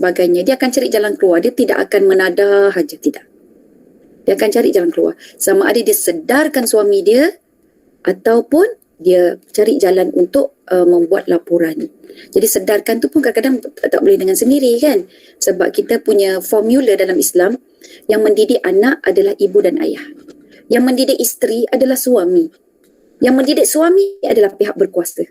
sebagainya. Dia akan cari jalan keluar. Dia tidak akan menadah saja, tidak. Dia akan cari jalan keluar. Sama ada dia sedarkan suami dia ataupun dia cari jalan untuk membuat laporan. Jadi sedarkan tu pun kadang-kadang tak boleh dengan sendiri kan. Sebab kita punya formula dalam Islam, yang mendidik anak adalah ibu dan ayah. Yang mendidik isteri adalah suami. Yang mendidik suami adalah pihak berkuasa.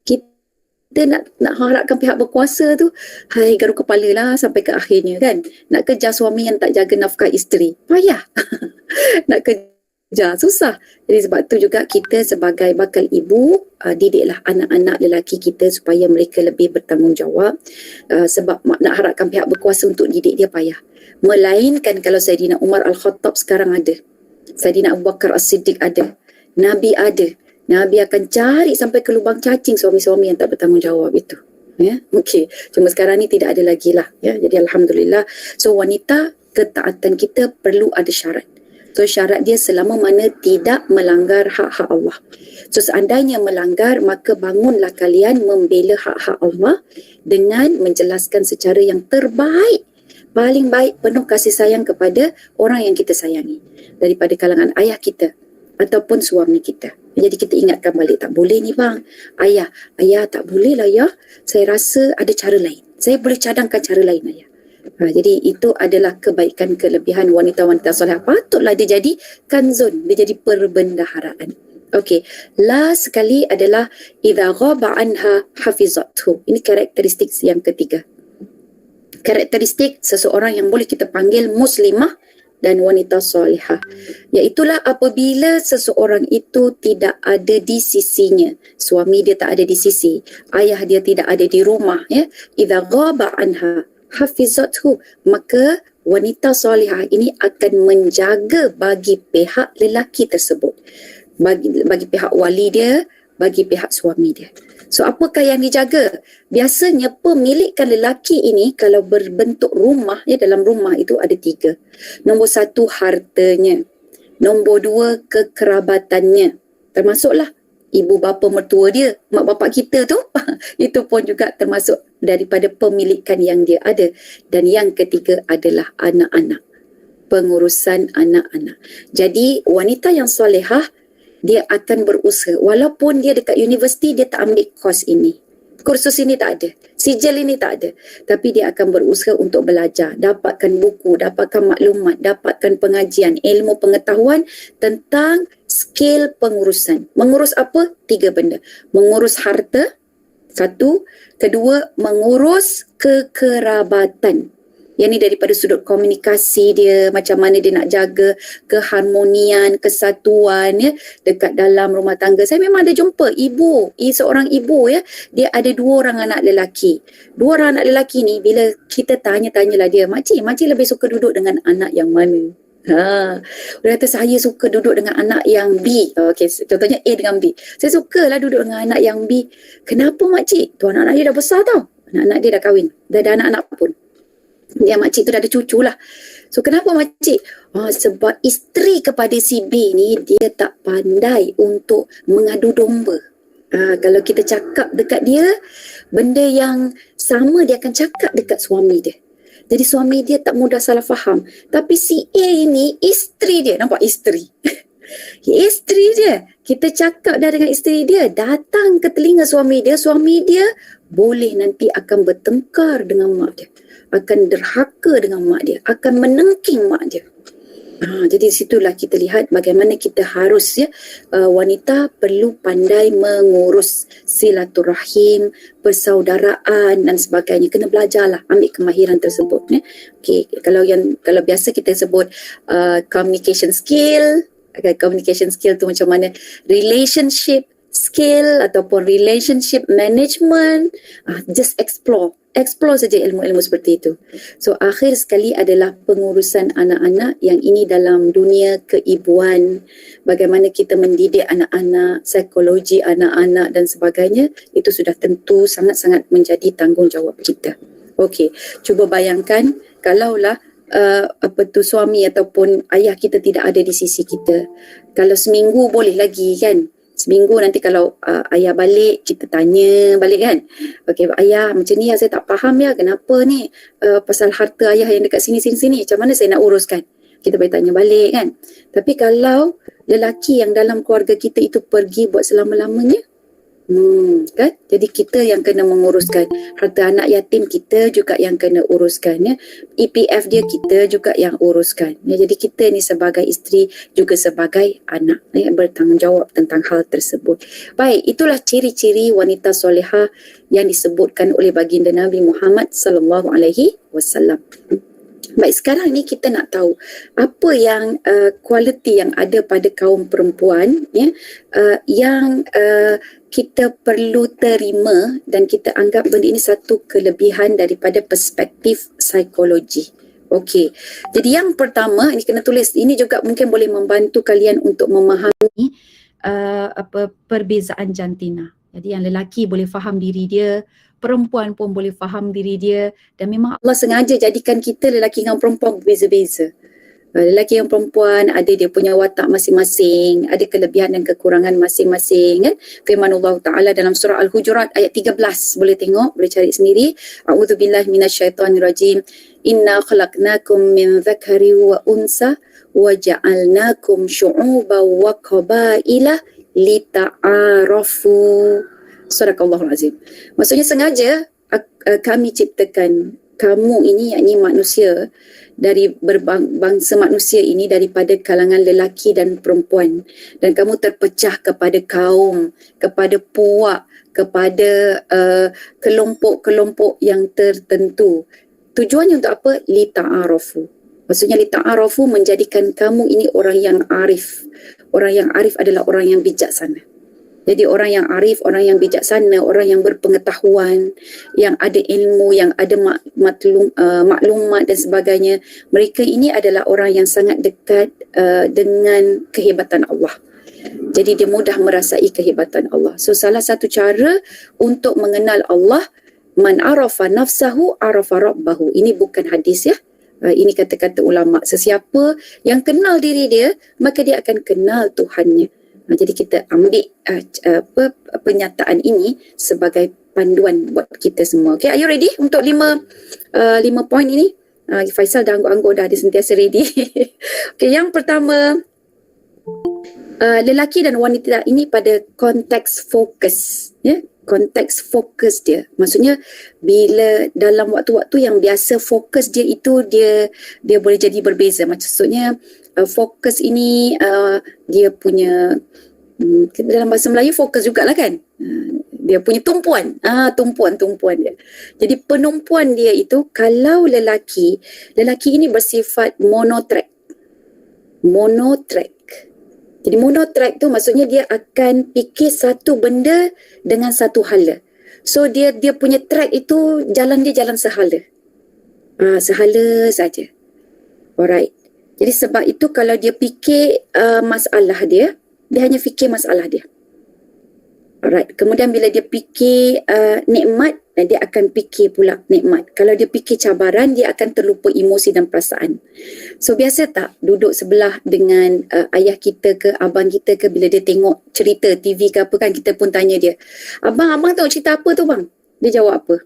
Kita nak harapkan pihak berkuasa tu, hai garuk kepala lah sampai ke akhirnya kan. Nak kejar suami yang tak jaga nafkah isteri, payah. Nak kejar, susah. Jadi sebab tu juga kita sebagai bakal ibu, didiklah anak-anak lelaki kita supaya mereka lebih bertanggungjawab. Sebab nak harapkan pihak berkuasa untuk didik dia payah. Melainkan kalau Saidina Umar Al-Khattab sekarang ada, Saidina Abu Bakar As-Siddiq ada, Nabi ada. Nabi akan cari sampai ke lubang cacing suami-suami yang tak bertanggungjawab itu. Ya, okey. Cuma sekarang ni tidak ada lagi lah. Ya, jadi alhamdulillah. So wanita, ketaatan kita perlu ada syarat. So syarat dia selama mana tidak melanggar hak-hak Allah. So seandainya melanggar, maka bangunlah kalian membela hak-hak Allah dengan menjelaskan secara yang terbaik, paling baik, penuh kasih sayang kepada orang yang kita sayangi, daripada kalangan ayah kita ataupun suami kita. Jadi kita ingatkan balik, tak boleh ni bang, ayah tak boleh lah ya, saya rasa ada cara lain, saya boleh cadangkan cara lain ayah. Jadi itu adalah kebaikan kelebihan wanita-wanita soleh. Patutlah dia jadi kanzun, dia jadi perbendaharaan. Okey, last sekali adalah idza ghaba anha hafizathu. Ini karakteristik yang ketiga. Karakteristik seseorang yang boleh kita panggil muslimah dan wanita solehah, iaitulah apabila seseorang itu tidak ada di sisinya, suami dia tak ada di sisi, ayah dia tidak ada di rumah, ya, idza ghaba anha hafizathu, maka wanita solehah ini akan menjaga bagi pihak lelaki tersebut, bagi pihak wali dia, bagi pihak suami dia. So apakah yang dijaga? Biasanya pemilikan lelaki ini kalau berbentuk rumah, ya, dalam rumah itu ada 3. Nombor 1 hartanya. Nombor 2 kekerabatannya. Termasuklah ibu bapa mertua dia, mak bapak kita tu. Itu pun juga termasuk daripada pemilikan yang dia ada. Dan yang ketiga adalah anak-anak. Pengurusan anak-anak. Jadi wanita yang solehah, dia akan berusaha, walaupun dia dekat universiti, dia tak ambil kos ini, kursus ini tak ada, sijil ini tak ada, tapi dia akan berusaha untuk belajar, dapatkan buku, dapatkan maklumat, dapatkan pengajian, ilmu pengetahuan tentang skill pengurusan. Mengurus apa? 3 benda. Mengurus harta, 1. Kedua, mengurus kekerabatan. Yang ni daripada sudut komunikasi dia, macam mana dia nak jaga keharmonian, kesatuan, ya, dekat dalam rumah tangga. Saya memang ada jumpa seorang ibu, ya, dia ada 2 orang anak lelaki. 2 orang anak lelaki ni, bila kita tanyalah dia, makcik lebih suka duduk dengan anak yang mana? Dia kata saya suka duduk dengan anak yang B. Okey, contohnya A dengan B. Saya sukalah duduk dengan anak yang B. Kenapa makcik? Tu anak-anak dia dah besar tau. Anak-anak dia dah kahwin. Dah ada anak-anak pun. Dia makcik tu dah ada cucu lah. So kenapa makcik? Sebab isteri kepada si B ni dia tak pandai untuk mengadu domba. Kalau kita cakap dekat dia, benda yang sama dia akan cakap dekat suami dia. Jadi suami dia tak mudah salah faham. Tapi si A ini isteri dia. Nampak isteri? Isteri dia. Kita cakap dah dengan isteri dia, datang ke telinga suami dia boleh nanti akan bertengkar dengan mak dia, akan derhaka dengan mak dia, akan menengking mak dia. Jadi situlah kita lihat bagaimana kita harus, ya, wanita perlu pandai mengurus silaturahim, persaudaraan dan sebagainya. Kena belajarlah, ambil kemahiran tersebut, ya. Okay, kalau biasa kita sebut communication skill tu macam mana, relationship skill ataupun relationship management. Just explore saja ilmu-ilmu seperti itu. So akhir sekali adalah pengurusan anak-anak, yang ini dalam dunia keibuan, bagaimana kita mendidik anak-anak, psikologi anak-anak dan sebagainya, itu sudah tentu sangat-sangat menjadi tanggungjawab kita. Okey, cuba bayangkan kalaulah suami ataupun ayah kita tidak ada di sisi kita. Kalau seminggu boleh lagi kan, Seminggu nanti kalau ayah balik, kita tanya balik kan. Okey, ayah macam ni saya tak faham ya, kenapa ni pasal harta ayah yang dekat sini. Macam mana saya nak uruskan? Kita boleh tanya balik kan. Tapi kalau lelaki yang dalam keluarga kita itu pergi buat selama-lamanya, kan? Jadi kita yang kena menguruskan harta anak yatim, kita juga yang kena uruskan ya. EPF dia kita juga yang uruskan ya. Jadi kita ni sebagai isteri juga sebagai anak ya, bertanggungjawab tentang hal tersebut. Baik, itulah ciri-ciri wanita solehah yang disebutkan oleh baginda Nabi Muhammad sallallahu alaihi wasallam. Baik, sekarang ni kita nak tahu apa yang kualiti yang ada pada kaum perempuan ya, yang kita perlu terima dan kita anggap benda ini satu kelebihan daripada perspektif psikologi. Okey. Jadi yang pertama, ini kena tulis, ini juga mungkin boleh membantu kalian untuk memahami perbezaan jantina. Jadi yang lelaki boleh faham diri dia, perempuan pun boleh faham diri dia, dan memang Allah sengaja jadikan kita lelaki dengan perempuan berbeza-beza. Lelaki dan perempuan ada dia punya watak masing-masing, ada kelebihan dan kekurangan masing-masing kan. Firman Allah Ta'ala dalam surah Al-Hujurat ayat 13, boleh tengok, boleh cari sendiri. A'udzubillahi minasyaitonirrajim. Inna khalaqnakum min dzakari wa unsa wa ja'alnakum syu'uban wa qabaila lita'arafu. Sadaqallahul azim. Maksudnya sengaja kami ciptakan kamu ini, yakni manusia, dari berbangsa manusia ini daripada kalangan lelaki dan perempuan, dan kamu terpecah kepada kaum, kepada puak, kepada kelompok-kelompok yang tertentu. Tujuannya untuk apa? Lita'arafu. Maksudnya lita'arafu menjadikan kamu ini orang yang arif. Orang yang arif adalah orang yang bijaksana. Jadi orang yang arif, orang yang bijaksana, orang yang berpengetahuan, yang ada ilmu, yang ada maklumat dan sebagainya. Mereka ini adalah orang yang sangat dekat dengan kehebatan Allah. Jadi dia mudah merasai kehebatan Allah. So salah satu cara untuk mengenal Allah, man arafa nafsahu arafa rabbahu. Ini bukan hadis ya. Ini kata-kata ulama. Sesiapa yang kenal diri dia, maka dia akan kenal Tuhannya. Jadi kita ambil pernyataan ini sebagai panduan buat kita semua. Okay, are you ready untuk 5 poin ini? Faisal dah angguk-angguk dah, dia sentiasa ready. Okay, yang pertama, lelaki dan wanita ini pada konteks fokus. Ya? Konteks fokus dia. Maksudnya bila dalam waktu-waktu yang biasa fokus dia itu dia boleh jadi berbeza. Maksudnya fokus ini dia punya dalam bahasa Melayu fokus jugalah kan. Dia punya tumpuan. Tumpuan dia. Jadi penumpuan dia itu, kalau lelaki ini bersifat monotrack. Jadi monotrack tu maksudnya dia akan fikir satu benda dengan satu hala. So dia punya track itu jalan sehala. Sehala saja. Alright. Jadi sebab itu kalau dia fikir masalah dia hanya fikir masalah dia. Alright. Kemudian bila dia fikir nikmat, dia akan fikir pula nikmat. Kalau dia fikir cabaran, dia akan terlupa emosi dan perasaan. So biasa tak duduk sebelah dengan ayah kita ke abang kita ke, bila dia tengok cerita TV ke apa kan, kita pun tanya dia, abang tengok cerita apa tu bang? Dia jawab apa?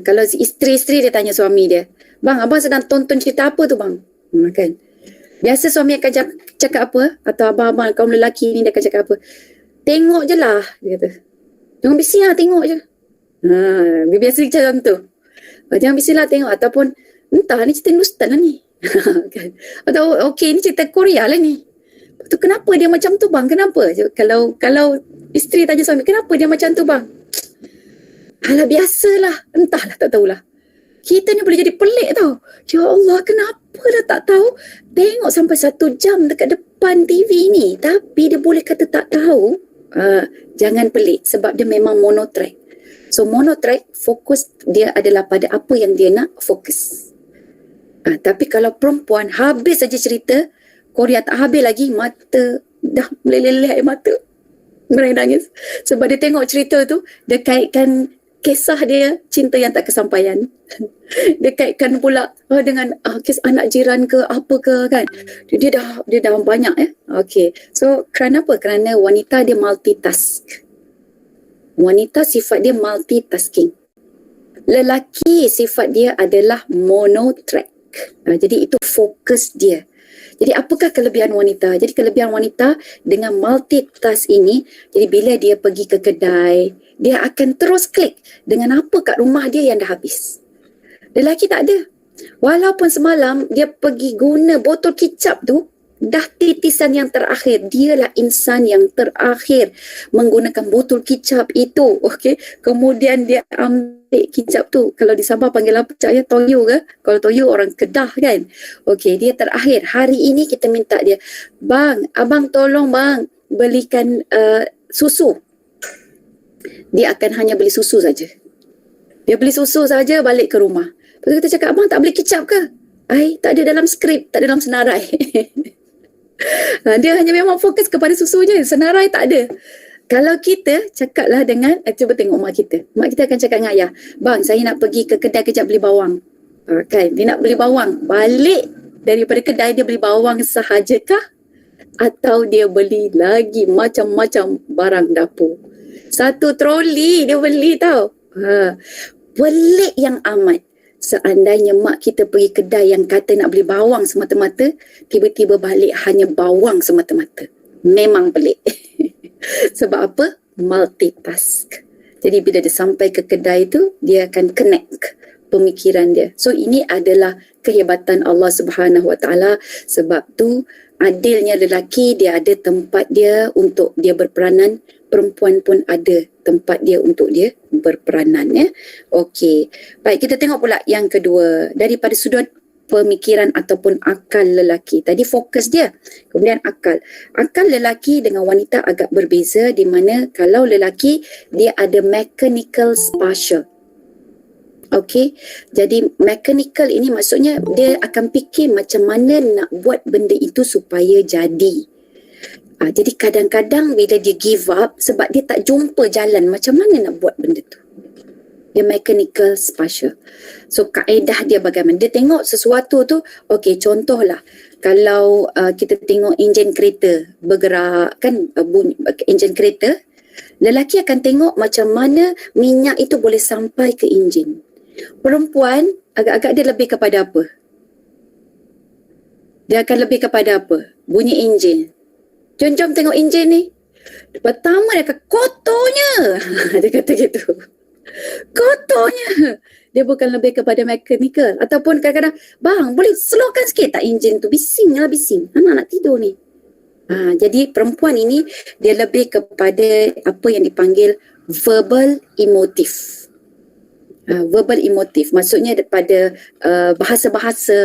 Kalau isteri dia tanya suami dia, bang abang sedang tonton cerita apa tu bang? Kan? Biasa suami akan cakap apa? Atau abang-abang kaum lelaki ni dia akan cakap apa? Tengok je lah, dia kata. Jangan bising lah, tengok je. Biasa macam tu. Jangan bising lah, tengok. Ataupun, entah ni cerita Hindustan lah ni. Kan? Atau okey ni cerita Korea lah ni. Tu kenapa dia macam tu bang? Kenapa? Kalau isteri tanya suami, kenapa dia macam tu bang? Alah biasalah. Entahlah, tak tahulah. Kita ni boleh jadi pelik tau. Ya Allah, kenapa dah tak tahu? Tengok sampai 1 jam dekat depan TV ni. Tapi dia boleh kata tak tahu. Jangan pelik sebab dia memang monotrack. So monotrack, fokus dia adalah pada apa yang dia nak fokus. Tapi kalau perempuan habis saja cerita Korea, tak habis lagi, mata dah meleleh air mata, nangis sebab dia tengok cerita tu, dia kaitkan kisah dia cinta yang tak kesampaian. Dia kaitkan pula dengan kes anak jiran ke apa ke kan. Dia dah banyak Okay. So kenapa? Kerana wanita dia multitask. Wanita sifat dia multitasking. Lelaki sifat dia adalah monotrack. Jadi itu fokus dia. Jadi apakah kelebihan wanita? Jadi kelebihan wanita dengan multitask ini, jadi bila dia pergi ke kedai, dia akan terus klik dengan apa kat rumah dia yang dah habis. Lelaki tak ada. Walaupun semalam dia pergi guna botol kicap tu, dah titisan yang terakhir. Dialah insan yang terakhir menggunakan botol kicap itu. Okay. Kemudian dia ambil kicap tu. Kalau di Sabah panggil apa cak ya? Toyo ke? Kalau toyo orang Kedah kan. Okay, dia terakhir. Hari ini kita minta dia, bang, abang tolong bang belikan susu. Dia akan hanya beli susu saja. Dia beli susu saja, balik ke rumah. Lepas tu kita cakap, abang tak beli kicap ke? Tak ada dalam skrip, tak ada dalam senarai. Dia hanya memang fokus kepada susu je. Senarai tak ada. Kalau kita cakaplah dengan, cuba tengok mak kita. Mak kita akan cakap dengan ayah, bang, saya nak pergi ke kedai kejap beli bawang. Kan? Dia nak beli bawang. Balik daripada kedai, dia beli bawang sahajakah? Atau dia beli lagi macam-macam barang dapur. Satu troli dia beli tau. Pelik yang amat. Seandainya mak kita pergi kedai yang kata nak beli bawang semata-mata, tiba-tiba balik hanya bawang semata-mata. Memang pelik. Sebab apa? Multitask. Jadi bila dia sampai ke kedai tu, dia akan connect pemikiran dia. So ini adalah kehebatan Allah Subhanahu Wa Taala. Sebab tu adilnya lelaki, dia ada tempat dia untuk dia berperanan. Perempuan pun ada tempat dia untuk dia berperanan. Okey. Baik, kita tengok pula yang kedua. Daripada sudut pemikiran ataupun akal lelaki. Tadi fokus dia. Kemudian akal. Akal lelaki dengan wanita agak berbeza, di mana kalau lelaki dia ada mechanical spatial. Okey. Jadi mechanical ini maksudnya dia akan fikir macam mana nak buat benda itu supaya jadi. Jadi kadang-kadang bila dia give up sebab dia tak jumpa jalan macam mana nak buat benda tu. Dia mechanical spatial. So kaedah dia bagaimana? Dia tengok sesuatu tu, okey, contohlah kalau kita tengok enjin kereta bergerak kan, bunyi enjin kereta, lelaki akan tengok macam mana minyak itu boleh sampai ke enjin. Perempuan agak-agak dia lebih kepada apa? Dia akan lebih kepada apa? Bunyi enjin. Jom tengok enjin ni. Pertama dia kata, kotornya. Dia kata gitu. Kotornya. Dia bukan lebih kepada mechanical. Ataupun kadang-kadang, bang, boleh slowkan sikit tak enjin tu? Bising lah, bising. Anak nak tidur ni. Jadi perempuan ini, dia lebih kepada apa yang dipanggil verbal emotive. Verbal emotive. Maksudnya daripada bahasa-bahasa,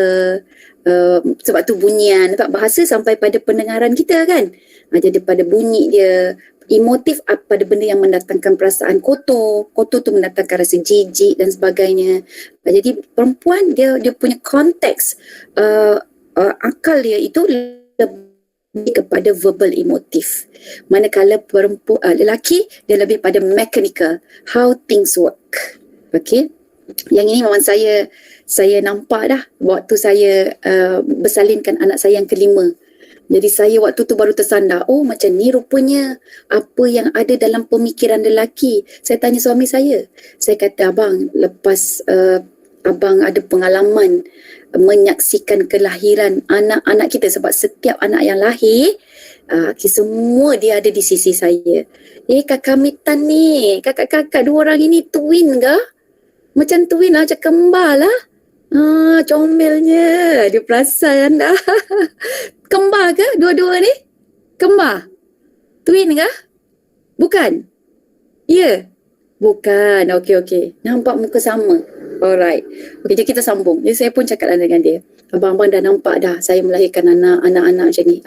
sebab tu bunyian, sebab bahasa sampai pada pendengaran kita kan. Jadi pada bunyi dia, emotif pada benda yang mendatangkan perasaan kotor tu mendatangkan rasa jijik dan sebagainya. Jadi perempuan dia punya konteks akal dia itu lebih kepada verbal emotif. Manakala lelaki dia lebih pada mechanical, how things work. Okey. Yang ini memang saya nampak dah waktu saya bersalinkan anak saya yang kelima. Jadi saya waktu tu baru tersandar, oh macam ni rupanya apa yang ada dalam pemikiran lelaki. Saya tanya suami saya kata, abang, lepas abang ada pengalaman menyaksikan kelahiran anak-anak kita, sebab setiap anak yang lahir semua dia ada di sisi saya. Kakak Mitan ni, kakak-kakak dua orang ini twin ke? Macam twin lah, macam kembar lah. Comelnya. Dia perasan dah. Kembar ke dua-dua ni? Kembar? Twin ke? Bukan? Ya? Bukan. Okey. Nampak muka sama. Alright. Okey, jadi kita sambung. Jadi saya pun cakap dengan dia. Abang-abang dah nampak dah saya melahirkan anak-anak macam ni.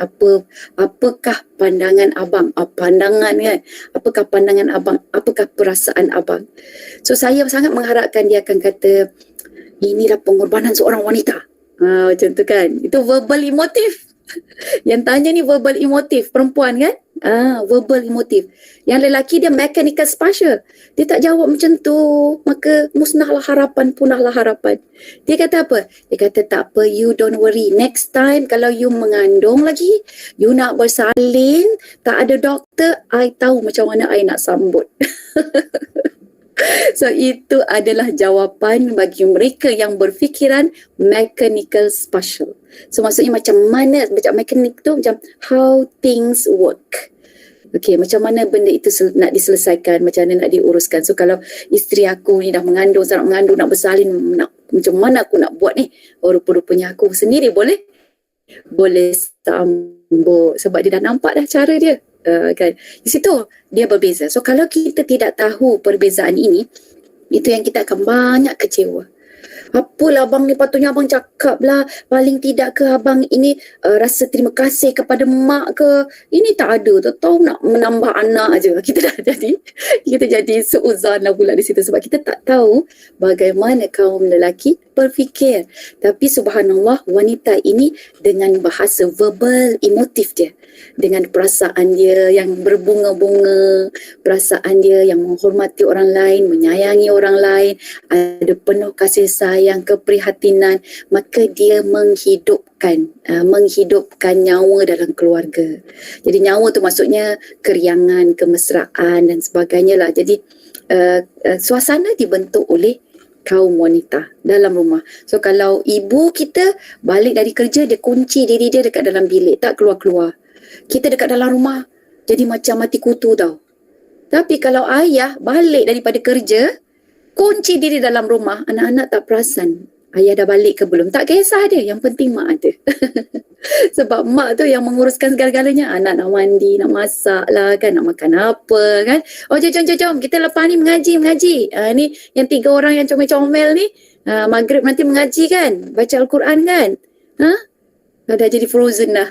Apakah pandangan abang? Pandangan kan? Apakah pandangan abang? Apakah perasaan abang? So saya sangat mengharapkan dia akan kata, inilah pengorbanan seorang wanita. Macam tu kan. Itu verbal emotif. Yang tanya ni verbal emotif, perempuan kan? Verbal emotif. Yang lelaki dia mechanical spatial. Dia tak jawab macam tu, maka musnahlah harapan, punahlah harapan. Dia kata apa? Dia kata tak apa, you don't worry. Next time kalau you mengandung lagi, you nak bersalin, tak ada doktor, I tahu macam mana I nak sambut. So itu adalah jawapan bagi mereka yang berfikiran mechanical spatial. So maksudnya macam mana, macam mekanik tu macam how things work. Okey, macam mana benda itu nak diselesaikan, macam mana nak diuruskan. So kalau isteri aku ni dah mengandung, sangat mengandung, nak bersalin, macam mana aku nak buat ni? Rupa-rupanya aku sendiri boleh sambut sebab dia dah nampak dah cara dia. Kan? Di situ dia berbeza. So kalau kita tidak tahu perbezaan ini, itu yang kita akan banyak kecewa. Apalah abang ni, patutnya abang cakap lah, paling tidak ke abang ini rasa terima kasih kepada mak ke. Ini tak ada, tahu nak menambah anak aja. Kita jadi seuzan lah pula di situ sebab kita tak tahu bagaimana kaum lelaki berfikir. Tapi subhanallah, wanita ini dengan bahasa verbal emotif dia, dengan perasaan dia yang berbunga-bunga, perasaan dia yang menghormati orang lain, menyayangi orang lain, ada penuh kasih sayang, keprihatinan, maka dia menghidupkan nyawa dalam keluarga. Jadi nyawa tu maksudnya keriangan, kemesraan dan sebagainya lah. Jadi suasana dibentuk oleh kaum wanita dalam rumah. So kalau ibu kita balik dari kerja, dia kunci diri dia dekat dalam bilik, tak keluar-keluar. Kita dekat dalam rumah jadi macam mati kutu tau. Tapi kalau ayah balik daripada kerja, kunci diri dalam rumah, anak-anak tak perasan ayah dah balik ke belum. Tak kisah dia, yang penting mak ada. Sebab mak tu yang menguruskan segala-galanya. Anak nak mandi, nak masak lah kan, nak makan apa kan. Oh jom, kita lepas ni mengaji. Ni yang 3 orang yang comel-comel ni, maghrib nanti mengaji kan, baca Al-Quran kan. Dah jadi frozen dah.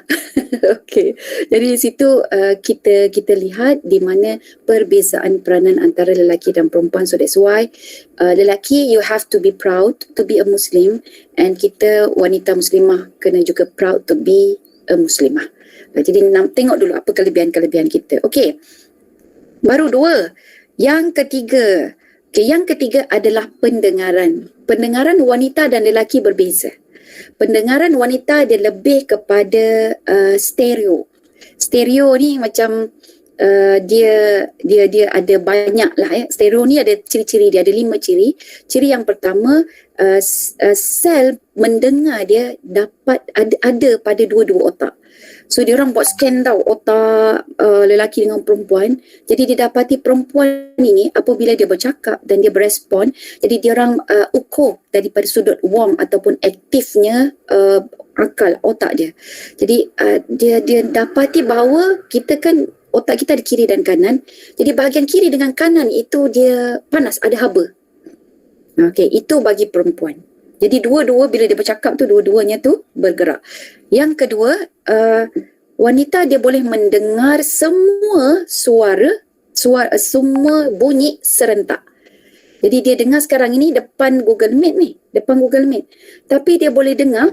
Okey. Jadi di situ kita lihat di mana perbezaan peranan antara lelaki dan perempuan. So that's why lelaki, you have to be proud to be a Muslim, and kita wanita muslimah kena juga proud to be a muslimah. Jadi tengok dulu apa kelebihan-kelebihan kita. Okey. Baru 2. Yang ketiga. Okey, yang ketiga adalah pendengaran. Pendengaran wanita dan lelaki berbeza. Pendengaran wanita dia lebih kepada stereo. Stereo ni macam dia ada banyak lah ya. Stereo ni ada ciri-ciri dia, ada 5 ciri. Ciri yang pertama, sel mendengar dia dapat ada pada dua-dua otak. So dia orang buat scan tau otak lelaki dengan perempuan. Jadi dia dapati perempuan ini apabila dia bercakap dan dia berespon, jadi dia orang ukur daripada sudut warm ataupun aktifnya akal otak dia. Jadi dia dapati bahawa kita kan otak kita ada kiri dan kanan. Jadi bahagian kiri dengan kanan itu dia panas, ada haba. Okey, itu bagi perempuan. Jadi dua-dua bila dia bercakap tu, dua-duanya tu bergerak. Yang kedua, wanita dia boleh mendengar semua suara, semua bunyi serentak. Jadi dia dengar sekarang ini depan Google Meet. Tapi dia boleh dengar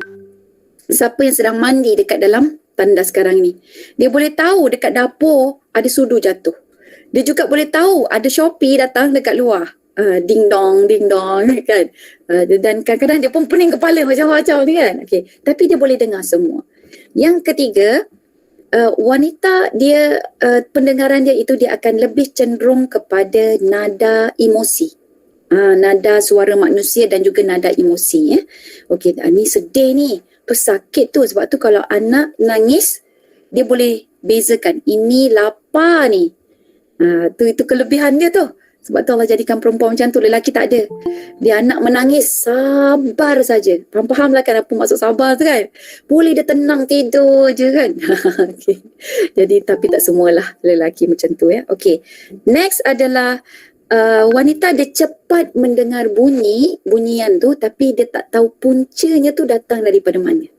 siapa yang sedang mandi dekat dalam tandas sekarang ni. Dia boleh tahu dekat dapur ada sudu jatuh. Dia juga boleh tahu ada Shopee datang dekat luar. Ding dong kan. Dan kadang-kadang dia pun pening kepala macam-macam ni kan. Okay. Tapi dia boleh dengar semua. Yang ketiga, wanita dia pendengaran dia itu dia akan lebih cenderung kepada nada emosi. Nada suara manusia dan juga nada emosi ya. Okey, ni sedih ni, tu sakit tu. Sebab tu kalau anak nangis, dia boleh bezakan ini lapar ni. Itu kelebihan dia tu. Sebab tu Allah jadikan perempuan macam tu, lelaki tak ada. Dia anak menangis, sabar saja. Faham-fahamlah kan apa maksud sabar tu kan? Boleh dia tenang tidur je kan? Okay. Jadi tapi tak semualah lelaki macam tu ya. Okay. Next adalah wanita dia cepat mendengar bunyian tu, tapi dia tak tahu puncanya tu datang daripada mana.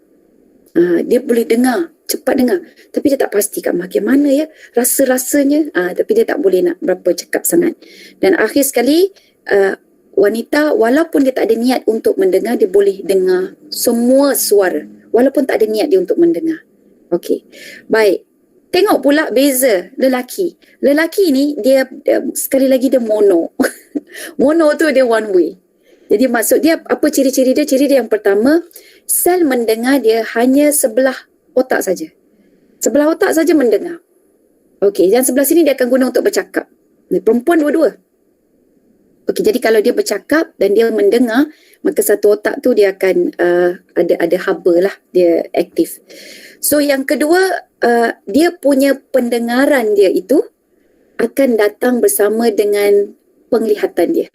Dia boleh dengar, cepat dengar, tapi dia tak pasti kat bagaimana ya rasa-rasanya, tapi dia tak boleh nak berapa cakap sangat. Dan akhir sekali, wanita walaupun dia tak ada niat untuk mendengar, dia boleh dengar semua suara walaupun tak ada niat dia untuk mendengar. Okey, baik. Tengok pula beza lelaki. Lelaki ni dia sekali lagi dia mono. Mono tu dia one way. Jadi maksud dia apa ciri-ciri dia? Ciri dia yang pertama, sel mendengar dia hanya sebelah otak saja. Sebelah otak saja mendengar. Okey, yang sebelah sini dia akan guna untuk bercakap. Perempuan dua-dua. Okey, jadi kalau dia bercakap dan dia mendengar, maka satu otak tu dia akan ada haba lah, dia aktif. So yang kedua, dia punya pendengaran dia itu akan datang bersama dengan penglihatan dia.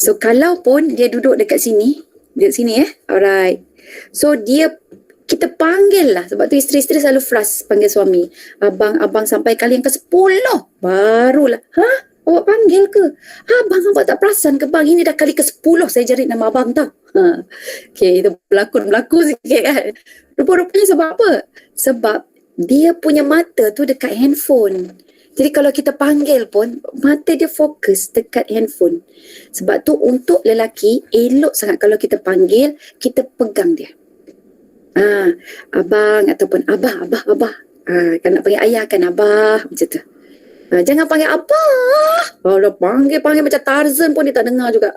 So kalau pun dia duduk dekat sini alright. So kita panggil lah, sebab tu isteri-isteri selalu frust panggil suami. Abang sampai kali yang ke-10 barulah. Awak panggil ke? Abang tak perasan ke bang? Ini dah kali ke-10 saya jerit nama abang tau. Okay, itu berlakon sikit kan. Rupa-rupanya sebab apa? Sebab dia punya mata tu dekat handphone. Jadi kalau kita panggil pun, mata dia fokus dekat handphone. Sebab tu untuk lelaki, elok sangat kalau kita panggil, kita pegang dia. Abang ataupun abah. Kan nak panggil ayah kan abah, macam tu. Jangan panggil abah. Kalau panggil macam Tarzan pun dia tak dengar juga.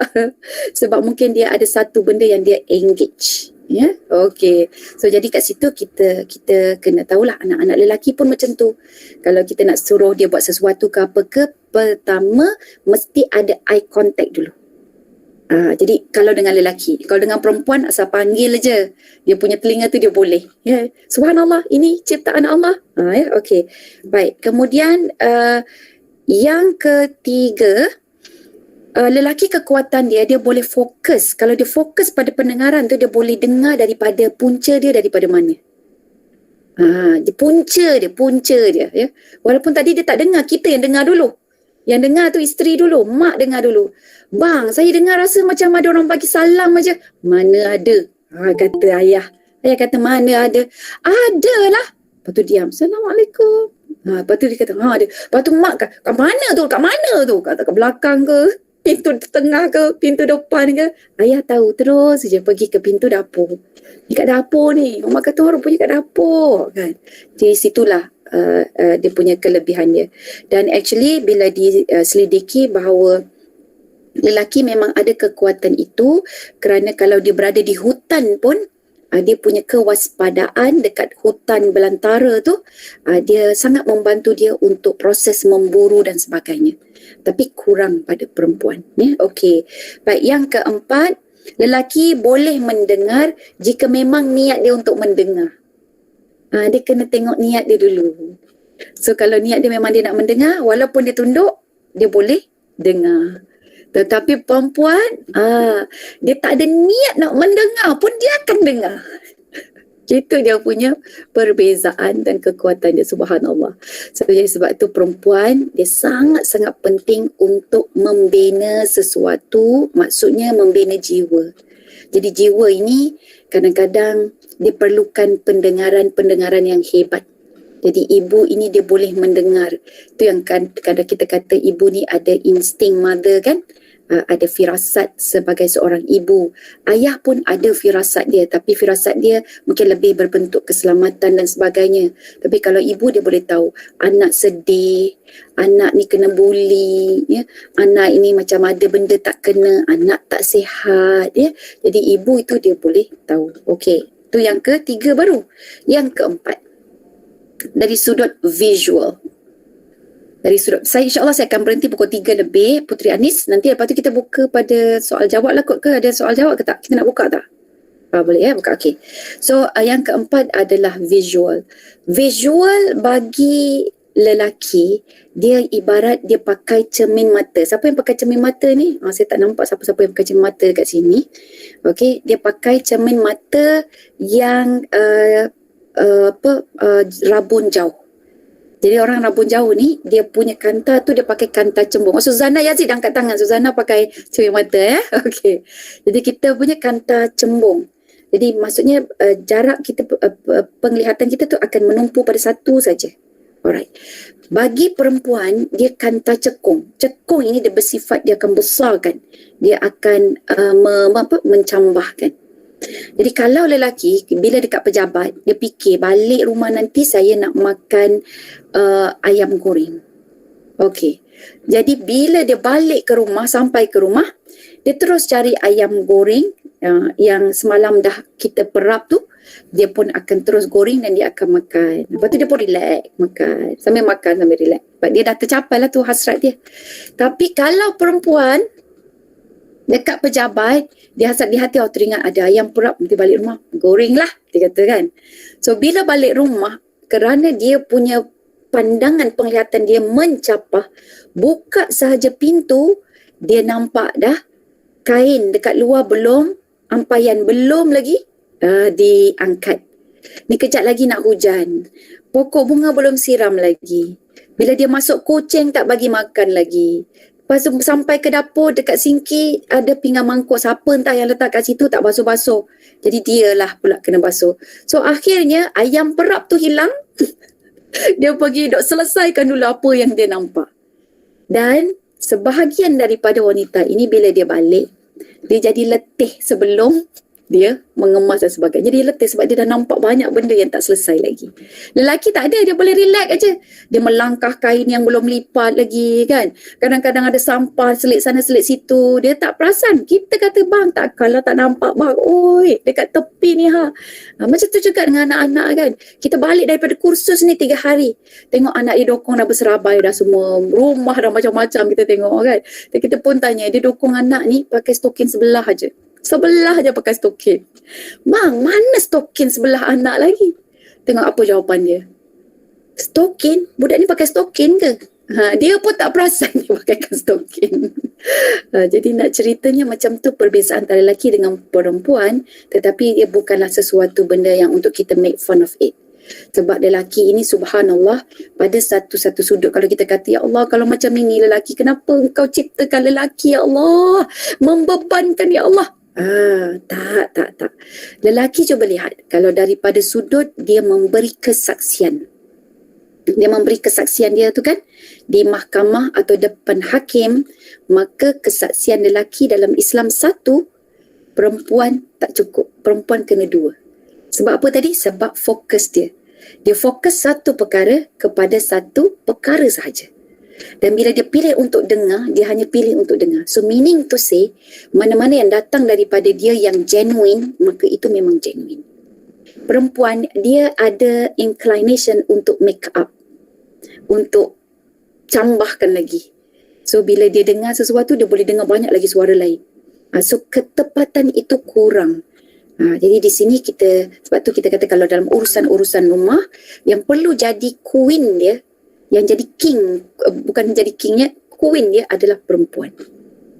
Sebab mungkin dia ada satu benda yang dia engage. Ya, okey. So jadi kat situ kita kena tahulah anak-anak lelaki pun macam tu. Kalau kita nak suruh dia buat sesuatu ke apa ke, pertama mesti ada eye contact dulu. Jadi kalau dengan lelaki, kalau dengan perempuan asal panggil je, dia punya telinga tu dia boleh. Ya, subhanallah, ini ciptaan Allah. Ya, okey. Baik. Kemudian yang ketiga, lelaki kekuatan dia boleh fokus. Kalau dia fokus pada pendengaran tu, dia boleh dengar daripada punca dia daripada mana. Punca dia ya. Walaupun tadi dia tak dengar, kita yang dengar dulu. Yang dengar tu isteri dulu, mak dengar dulu. Bang, saya dengar rasa macam ada orang bagi salam aja. Mana ada? Kata ayah. Ayah kata mana ada? Adalah. Lepas tu diam. Assalamualaikum. Lepas tu dia kata, ada. Lepas tu mak kat mana tu? Kat mana tu? Kat belakang ke? Pintu tengah ke? Pintu depan ke? Ayah tahu, terus saja pergi ke pintu dapur. Ni kat dapur ni. Mak kata orang punya kat dapur. Kan? Di situlah dia punya kelebihan dia. Dan actually bila diselidiki bahawa lelaki memang ada kekuatan itu, kerana kalau dia berada di hutan pun, dia punya kewaspadaan dekat hutan belantara tu, dia sangat membantu dia untuk proses memburu dan sebagainya. Tapi kurang pada perempuan. Ya? Okey. Baik, yang keempat, lelaki boleh mendengar jika memang niat dia untuk mendengar. Dia kena tengok niat dia dulu. So kalau niat dia memang dia nak mendengar, walaupun dia tunduk, dia boleh dengar. Tetapi perempuan, dia tak ada niat nak mendengar pun dia akan dengar. Itu dia punya perbezaan dan kekuatan dia, subhanallah. So jadi sebab tu perempuan, dia sangat-sangat penting untuk membina sesuatu, maksudnya membina jiwa. Jadi jiwa ini kadang-kadang dia perlukan pendengaran yang hebat. Jadi ibu ini dia boleh mendengar. Itu yang kadang kita kata ibu ni ada insting mother kan. Ada firasat sebagai seorang ibu. Ayah pun ada firasat dia, tapi firasat dia mungkin lebih berbentuk keselamatan dan sebagainya. Tapi kalau ibu dia boleh tahu anak sedih, anak ni kena bully, ya, anak ini macam ada benda tak kena, anak tak sihat, ya. Jadi ibu itu dia boleh tahu. Okey, itu yang ketiga baru. Yang keempat, dari sudut visual. Dari sudut, insyaAllah saya akan berhenti pukul 3 lebih, Puteri Anis. Nanti lepas tu kita buka pada soal jawab lah kot ke? Ada soal jawab ke tak? Kita nak buka tak? Boleh ya, buka. Okay. So yang keempat adalah visual. Visual bagi lelaki, dia ibarat dia pakai cermin mata. Siapa yang pakai cermin mata ni? Saya tak nampak siapa-siapa yang pakai cermin mata kat sini. Okay, dia pakai cermin mata yang rabun jauh. Jadi orang rabun jauh ni, dia punya kanta tu dia pakai kanta cembung. Suzana Yazid angkat tangan. Suzana pakai cermin mata ya. Okey. Jadi kita punya kanta cembung. Jadi maksudnya jarak kita, penglihatan kita tu akan menumpu pada satu saja. Alright. Bagi perempuan, dia kanta cekung. Cekung ini dia bersifat, dia akan besarkan. Dia akan mencambahkan. Jadi kalau lelaki bila dekat pejabat, dia fikir balik rumah nanti saya nak makan ayam goreng. Okey. Jadi bila dia balik ke rumah, sampai ke rumah, dia terus cari ayam goreng yang semalam dah kita perap tu, dia pun akan terus goreng dan dia akan makan. Lepas tu dia pun relax makan. Sambil relax. Sebab dia dah tercapai lah tu hasrat dia. Tapi kalau perempuan dekat pejabat, dia hasrat di hati, teringat ada ayam perap, nanti balik rumah, goreng lah, dia kata kan. So bila balik rumah, kerana dia punya pandangan penglihatan dia mencapah, buka sahaja pintu, dia nampak dah kain dekat luar belum, ampaian belum lagi diangkat. Ni kejap lagi nak hujan. Pokok bunga belum siram lagi. Bila dia masuk kucing tak bagi makan lagi. Lepas tu sampai ke dapur dekat sinki ada pinggan mangkuk siapa entah yang letak kat situ tak basuh-basuh. Jadi dialah pula kena basuh. So akhirnya ayam perap tu hilang. Dia pergi dok selesaikan dulu apa yang dia nampak. Dan sebahagian daripada wanita ini bila dia balik, dia jadi letih sebelum dia mengemas dan sebagainya. Dia letih sebab dia dah nampak banyak benda yang tak selesai lagi. Lelaki tak ada, dia boleh relax aja. Dia melangkah kain yang belum lipat lagi kan. Kadang-kadang ada sampah selit sana selit situ, dia tak perasan. Kita kata bang tak, kalau tak nampak bang, oi dekat tepi ni macam tu juga dengan anak-anak kan. Kita balik daripada kursus ni 3 hari, tengok anak dia dokong dah berserabai dah semua, rumah dah macam-macam kita tengok kan. Dan kita pun tanya, dia dokong anak ni pakai stokin sebelah aja. Sebelah je pakai stokin. Bang, mana stokin sebelah anak lagi? Tengok apa jawapan dia. Stokin? Budak ni pakai stokin ke? Dia pun tak perasan dia pakaikan stokin. Jadi nak ceritanya macam tu perbezaan antara lelaki dengan perempuan, tetapi dia bukanlah sesuatu benda yang untuk kita make fun of it. Sebab lelaki ini subhanallah, pada satu sudut kalau kita kata, ya Allah kalau macam ini lelaki, kenapa engkau ciptakan lelaki ya Allah? Membebankan ya Allah. Tak. Lelaki cuba lihat, kalau daripada sudut dia memberi kesaksian. Dia memberi kesaksian dia tu kan di mahkamah atau depan hakim, maka kesaksian lelaki dalam Islam 1, perempuan tak cukup. Perempuan kena 2. Sebab apa tadi? Sebab fokus dia. Dia fokus satu perkara kepada satu perkara sahaja. Dan bila dia pilih untuk dengar, dia hanya pilih untuk dengar. So meaning to say, mana-mana yang datang daripada dia yang genuine, maka itu memang genuine. Perempuan, dia ada inclination untuk make up, untuk tambahkan lagi. So bila dia dengar sesuatu, dia boleh dengar banyak lagi suara lain. So ketepatan itu kurang. Jadi di sini kita, sebab tu kita kata kalau dalam urusan-urusan rumah, yang perlu jadi queen dia, yang jadi king, bukan jadi kingnya, queen dia adalah perempuan.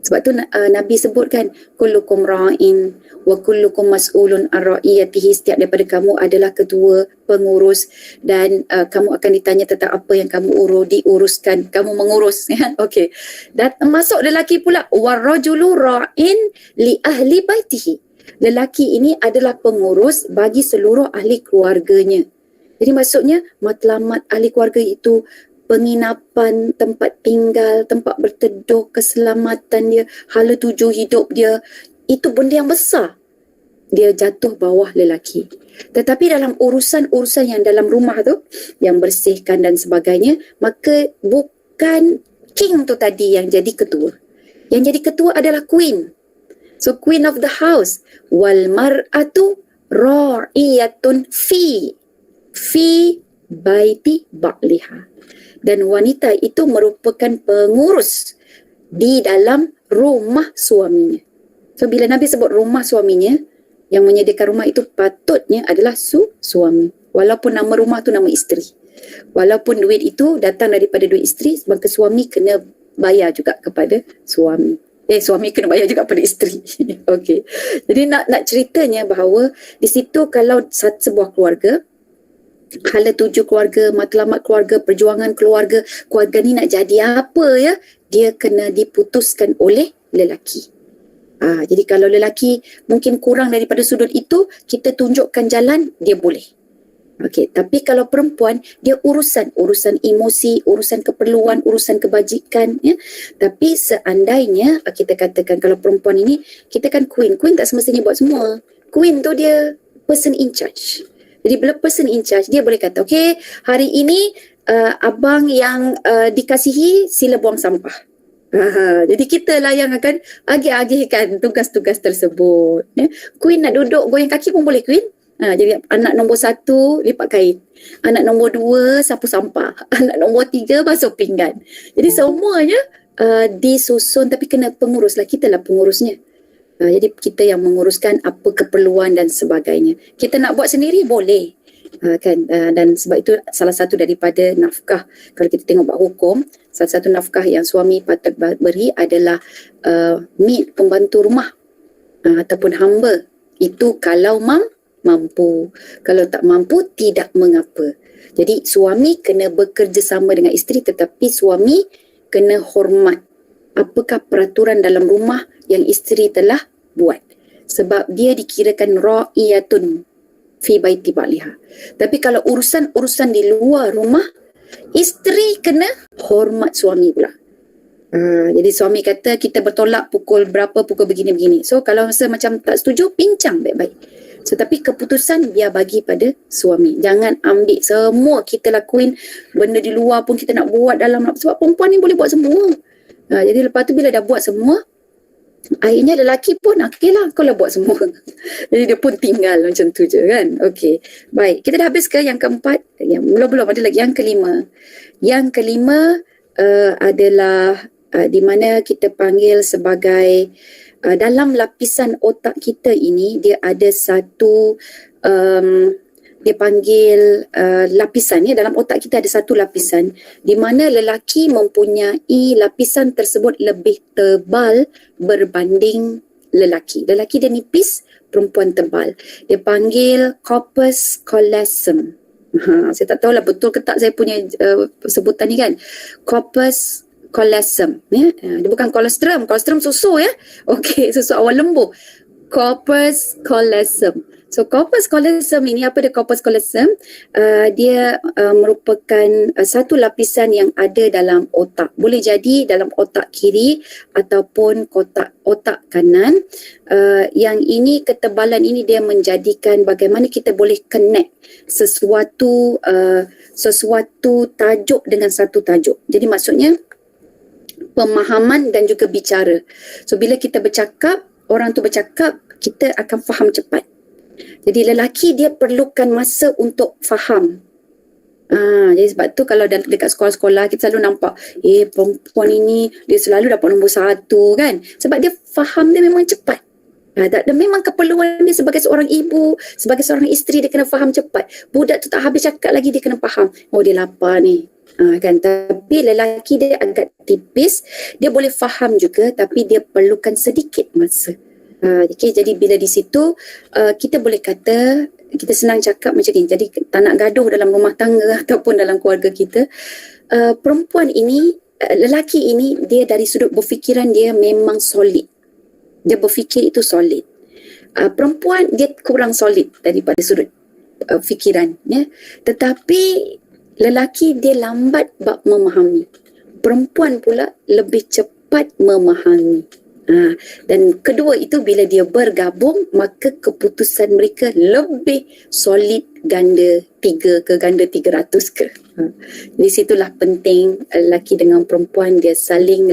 Sebab tu Nabi sebutkan, kullukum ra'in wa kullukum mas'ulun an ra'iyatihi, setiap daripada kamu adalah ketua, pengurus, dan kamu akan ditanya tentang apa yang kamu diuruskan, kamu mengurus. Okey. Dan masuk lelaki pula, warrajulu ra'in li ahli baitihi. Lelaki ini adalah pengurus bagi seluruh ahli keluarganya. Jadi maksudnya matlamat ahli keluarga itu, penginapan, tempat tinggal, tempat berteduh, keselamatan dia, hala tuju hidup dia, itu benda yang besar. Dia jatuh bawah lelaki. Tetapi dalam urusan-urusan yang dalam rumah tu, yang bersihkan dan sebagainya, maka bukan king tu tadi yang jadi ketua. Yang jadi ketua adalah queen. So queen of the house. Wal mar'atu ra'iyatun fi baiti ba'liha. Dan wanita itu merupakan pengurus di dalam rumah suaminya. So bila Nabi sebut rumah suaminya, yang menyediakan rumah itu patutnya adalah suami. Walaupun nama rumah tu nama isteri. Walaupun duit itu datang daripada duit isteri, maka suami kena bayar juga kepada suami. Suami kena bayar juga pada isteri. Okey. Jadi nak ceritanya bahawa di situ kalau sebuah keluarga, hala tuju keluarga, matlamat keluarga, perjuangan keluarga ni nak jadi apa ya, dia kena diputuskan oleh lelaki. Jadi kalau lelaki mungkin kurang daripada sudut itu, kita tunjukkan jalan, dia boleh. Okey, tapi kalau perempuan, dia urusan emosi, urusan keperluan, urusan kebajikan, ya. Tapi seandainya kita katakan kalau perempuan ini, kita kan queen tak semestinya buat semua. Queen tu dia person in charge. Jadi bila person in charge, dia boleh kata, okay, hari ini abang yang dikasihi sila buang sampah. Jadi kita lah yang akan agih-agihkan tugas-tugas tersebut. Queen nak duduk goyang kaki pun boleh, Queen. Jadi anak nombor 1 lipat kain, anak nombor 2 sapu sampah, anak nombor 3 basuh pinggan. Jadi semuanya disusun, tapi kena pengurus lah, kita lah pengurusnya. Jadi kita yang menguruskan apa keperluan dan sebagainya. Kita nak buat sendiri boleh. Kan, dan sebab itu salah satu daripada nafkah, kalau kita tengok bab hukum, salah satu nafkah yang suami patut beri adalah maid, pembantu rumah, ataupun hamba. Itu kalau mampu. Kalau tak mampu, tidak mengapa. Jadi suami kena bekerjasama dengan isteri, tetapi suami kena hormat apakah peraturan dalam rumah yang isteri telah buat, sebab dia dikirakan ra'iyatun fi baiti ba'liha. Tapi kalau urusan di luar rumah, isteri kena hormat suami pula. Jadi suami kata kita bertolak pukul berapa, pukul begini-begini. So kalau rasa macam tak setuju, bincang baik-baik. So, tapi keputusan biar bagi pada suami. Jangan ambil semua kita lakuin, benda di luar pun kita nak buat dalam, sebab perempuan ni boleh buat semua. Jadi lepas tu bila dah buat semua, akhirnya lelaki pun okeylah, kau lah buat semua. Jadi dia pun tinggal macam tu je kan. Okey, baik, kita dah habis ke yang keempat? Belum ada lagi. Yang kelima adalah di mana kita panggil sebagai dalam lapisan otak kita ini, dia ada satu dia panggil lapisan, ya. Dalam otak kita ada satu lapisan di mana lelaki mempunyai lapisan tersebut lebih tebal berbanding lelaki. Lelaki dia nipis, perempuan tebal. Dia panggil corpus callosum. Saya tak tahulah betul ke tak saya punya sebutan ni kan. Corpus callosum, ya. Dia bukan kolostrum susu, ya. Okey, susu awal lembu. Corpus callosum. So corpus callosum ini, apa dia corpus callosum? Dia merupakan satu lapisan yang ada dalam otak. Boleh jadi dalam otak kiri ataupun otak kanan. Yang ini, ketebalan ini dia menjadikan bagaimana kita boleh connect sesuatu tajuk dengan satu tajuk. Jadi maksudnya pemahaman dan juga bicara. So bila kita bercakap, orang tu bercakap, kita akan faham cepat. Jadi lelaki dia perlukan masa untuk faham. Jadi sebab tu kalau dekat sekolah-sekolah kita selalu nampak perempuan ini dia selalu dapat nombor 1 kan. Sebab dia faham, dia memang cepat. Dan memang keperluan dia sebagai seorang ibu, sebagai seorang isteri, dia kena faham cepat. Budak tu tak habis cakap lagi, dia kena faham. Oh, dia lapar ni. Kan, tapi lelaki dia agak tipis, dia boleh faham juga, tapi dia perlukan sedikit masa. Okay, jadi bila di situ kita boleh kata, kita senang cakap macam ni, jadi tak nak gaduh dalam rumah tangga ataupun dalam keluarga kita. Perempuan ini, lelaki ini, dia dari sudut berfikiran dia memang solid. Dia berfikir itu solid. Perempuan dia kurang solid daripada sudut fikiran, ya. Tetapi lelaki dia lambat bab memahami. Perempuan pula lebih cepat memahami. Dan kedua itu bila dia bergabung, maka keputusan mereka lebih solid, ganda 3 ke ganda 300 ke. Di situlah penting lelaki dengan perempuan dia saling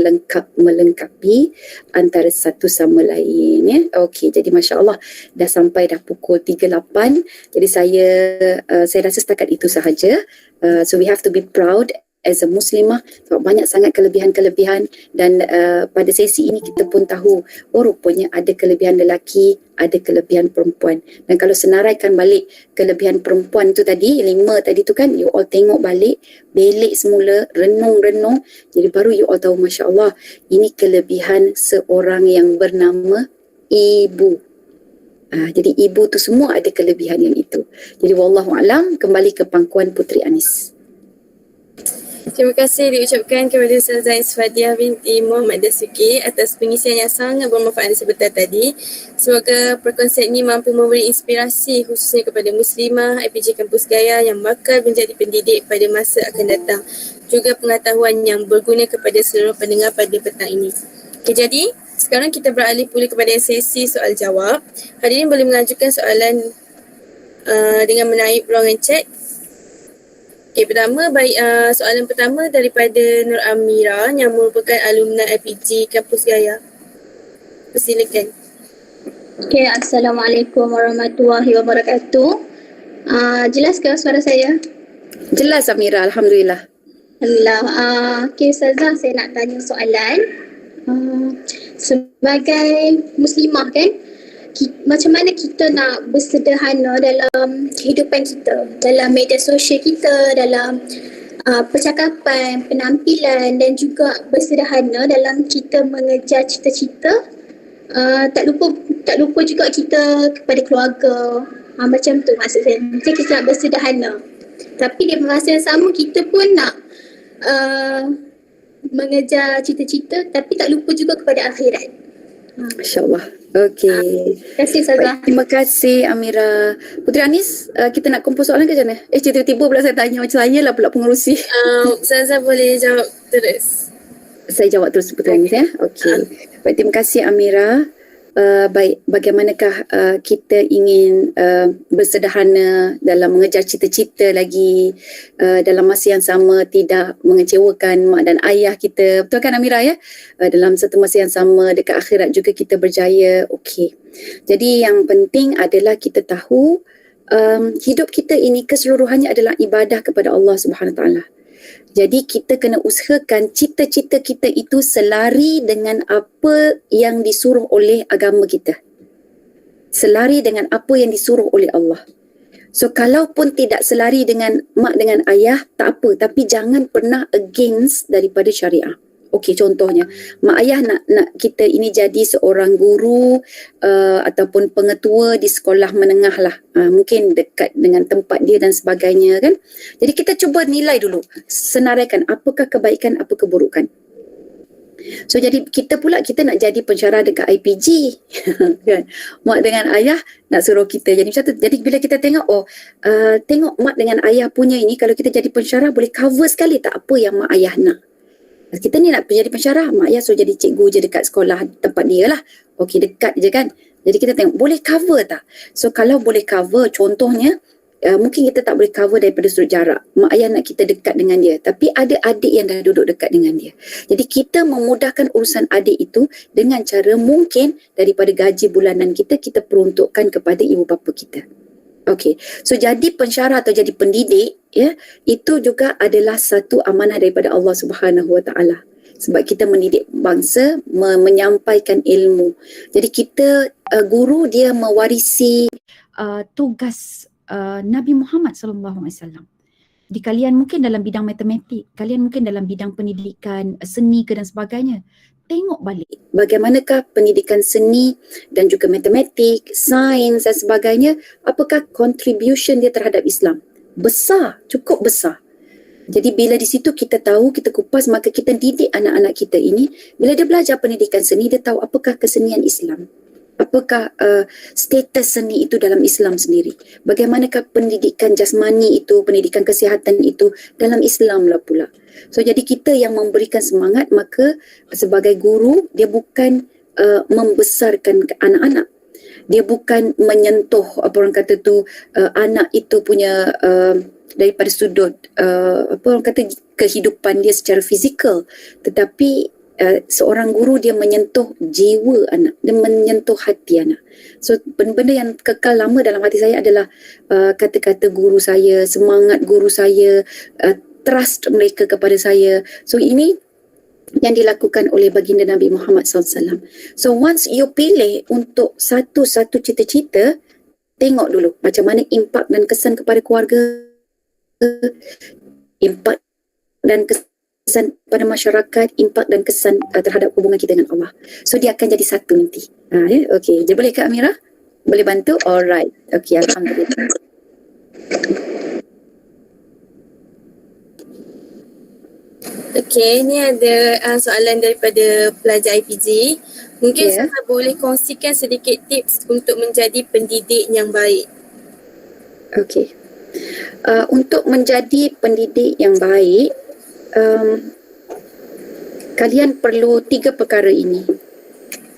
melengkapi antara satu sama lain, ya. Okey, jadi masya-Allah dah sampai dah pukul 3.08. Jadi saya rasa setakat itu sahaja. So we have to be proud as a Muslimah, sebab banyak sangat kelebihan-kelebihan, dan pada sesi ini kita pun tahu, rupanya ada kelebihan lelaki, ada kelebihan perempuan. Dan kalau senaraikan balik kelebihan perempuan tu tadi, 5 tadi tu kan, you all tengok balik, belik semula, renung-renung, jadi baru you all tahu, Masya Allah, ini kelebihan seorang yang bernama ibu. Jadi ibu tu semua ada kelebihan yang itu. Jadi wallahualam, kembali ke pangkuan Puteri Anis. Terima kasih diucapkan kepada Ustazah Isfadiah binti Muhammad Dasuki atas pengisian yang sangat bermanfaat sebentar tadi. Semoga perkongsian ini mampu memberi inspirasi khususnya kepada Muslimah IPG Kampus Gaya yang bakal menjadi pendidik pada masa akan datang. Juga pengetahuan yang berguna kepada seluruh pendengar pada petang ini. Okay, jadi Sekarang kita beralih pula kepada sesi soal jawab. Hadirin boleh mengajukan soalan dengan menaip ruangan chat. Okey, soalan pertama daripada Nur Amira yang merupakan alumni IPG Kampus Gaya. Persilakan. Okay, Assalamualaikum warahmatullahi wabarakatuh. Jelas ke suara saya? Jelas Amira, Alhamdulillah. Alhamdulillah. Okay, Ustazah, saya nak tanya soalan. Sebagai muslimah kan, macam mana kita nak bersederhana dalam kehidupan kita, dalam media sosial kita, dalam percakapan, penampilan dan juga bersederhana dalam kita mengejar cita-cita. Tak lupa juga kita kepada keluarga. Macam tu maksud saya. Macam kita nak bersederhana. Tapi di masa yang sama kita pun nak mengejar cita-cita tapi tak lupa juga kepada akhirat. InsyaAllah. Okey. Terima kasih Ustazah. Terima kasih Amira. Puteri Anis, kita nak kumpul soalan ke macam mana? Tiba-tiba pula saya tanya macam saya lah pula pengerusi. Ustazah boleh jawab terus. Saya jawab terus Puteri Anis ya. Okey. Baik, terima kasih Amira. Baik, bagaimanakah kita ingin bersederhana dalam mengejar cita-cita lagi dalam masa yang sama tidak mengecewakan mak dan ayah kita, betul kan Amira ya? Dalam satu masa yang sama dekat akhirat juga kita berjaya. Okey. Jadi yang penting adalah kita tahu hidup kita ini keseluruhannya adalah ibadah kepada Allah Subhanahu Wa Taala. Jadi kita kena usahakan cita-cita kita itu selari dengan apa yang disuruh oleh agama kita. Selari dengan apa yang disuruh oleh Allah. So kalaupun tidak selari dengan mak dengan ayah, tak apa. Tapi jangan pernah against daripada syariah. Okey, contohnya mak ayah nak kita ini jadi seorang guru ataupun pengetua di sekolah menengah lah, mungkin dekat dengan tempat dia dan sebagainya kan. Jadi kita cuba nilai dulu, senaraikan apakah kebaikan, apa keburukan. So jadi kita nak jadi pensyarah dekat IPG kan. Mak dengan ayah nak suruh kita jadi macam tu. Jadi bila kita tengok tengok mak dengan ayah punya ini, kalau kita jadi pensyarah boleh cover sekali tak apa yang mak ayah nak. Kita ni nak jadi pensyarah, mak ayah suruh jadi cikgu je dekat sekolah tempat dia lah. Okey, dekat je kan. Jadi kita tengok boleh cover tak? So kalau boleh cover, contohnya mungkin kita tak boleh cover daripada sudut jarak. Mak ayah nak kita dekat dengan dia, tapi ada adik yang dah duduk dekat dengan dia. Jadi kita memudahkan urusan adik itu dengan cara mungkin daripada gaji bulanan kita peruntukkan kepada ibu bapa kita. Okey, so jadi pensyarah atau jadi pendidik ya, itu juga adalah satu amanah daripada Allah Subhanahu Wa Taala. Sebab kita mendidik bangsa, menyampaikan ilmu. Jadi kita guru dia mewarisi tugas Nabi Muhammad sallallahu alaihi wasallam. Jadi kalian mungkin dalam bidang matematik, kalian mungkin dalam bidang pendidikan seni ke dan sebagainya. Tengok balik bagaimanakah pendidikan seni dan juga matematik, sains dan sebagainya, apakah contribution dia terhadap Islam? Besar, cukup besar. Jadi bila di situ kita tahu, kita kupas, maka kita didik anak-anak kita ini, bila dia belajar pendidikan seni, dia tahu apakah kesenian Islam. Apakah status seni itu dalam Islam sendiri? Bagaimanakah pendidikan jasmani itu, pendidikan kesihatan itu dalam Islam lah pula. So jadi kita yang memberikan semangat, maka sebagai guru dia bukan membesarkan anak-anak. Dia bukan menyentuh apa orang kata tu anak itu punya daripada sudut apa orang kata kehidupan dia secara fizikal, tetapi seorang guru dia menyentuh jiwa anak, dia menyentuh hati anak. So benda-benda yang kekal lama dalam hati saya adalah kata-kata guru saya, semangat guru saya, trust mereka kepada saya. So ini yang dilakukan oleh baginda Nabi Muhammad SAW. So once you pilih untuk satu cita-cita, tengok dulu macam mana impak dan kesan kepada keluarga, impak dan kesan pada masyarakat, impak dan kesan terhadap hubungan kita dengan Allah. So dia akan jadi satu nanti. Okey, jadi boleh Kak Amira? Boleh bantu? Alright. Okey, alhamdulillah. Okey, ni ada soalan daripada pelajar IPG. Mungkin saya boleh kongsikan sedikit tips untuk menjadi pendidik yang baik. Okey. Untuk menjadi pendidik yang baik, kalian perlu 3 perkara ini.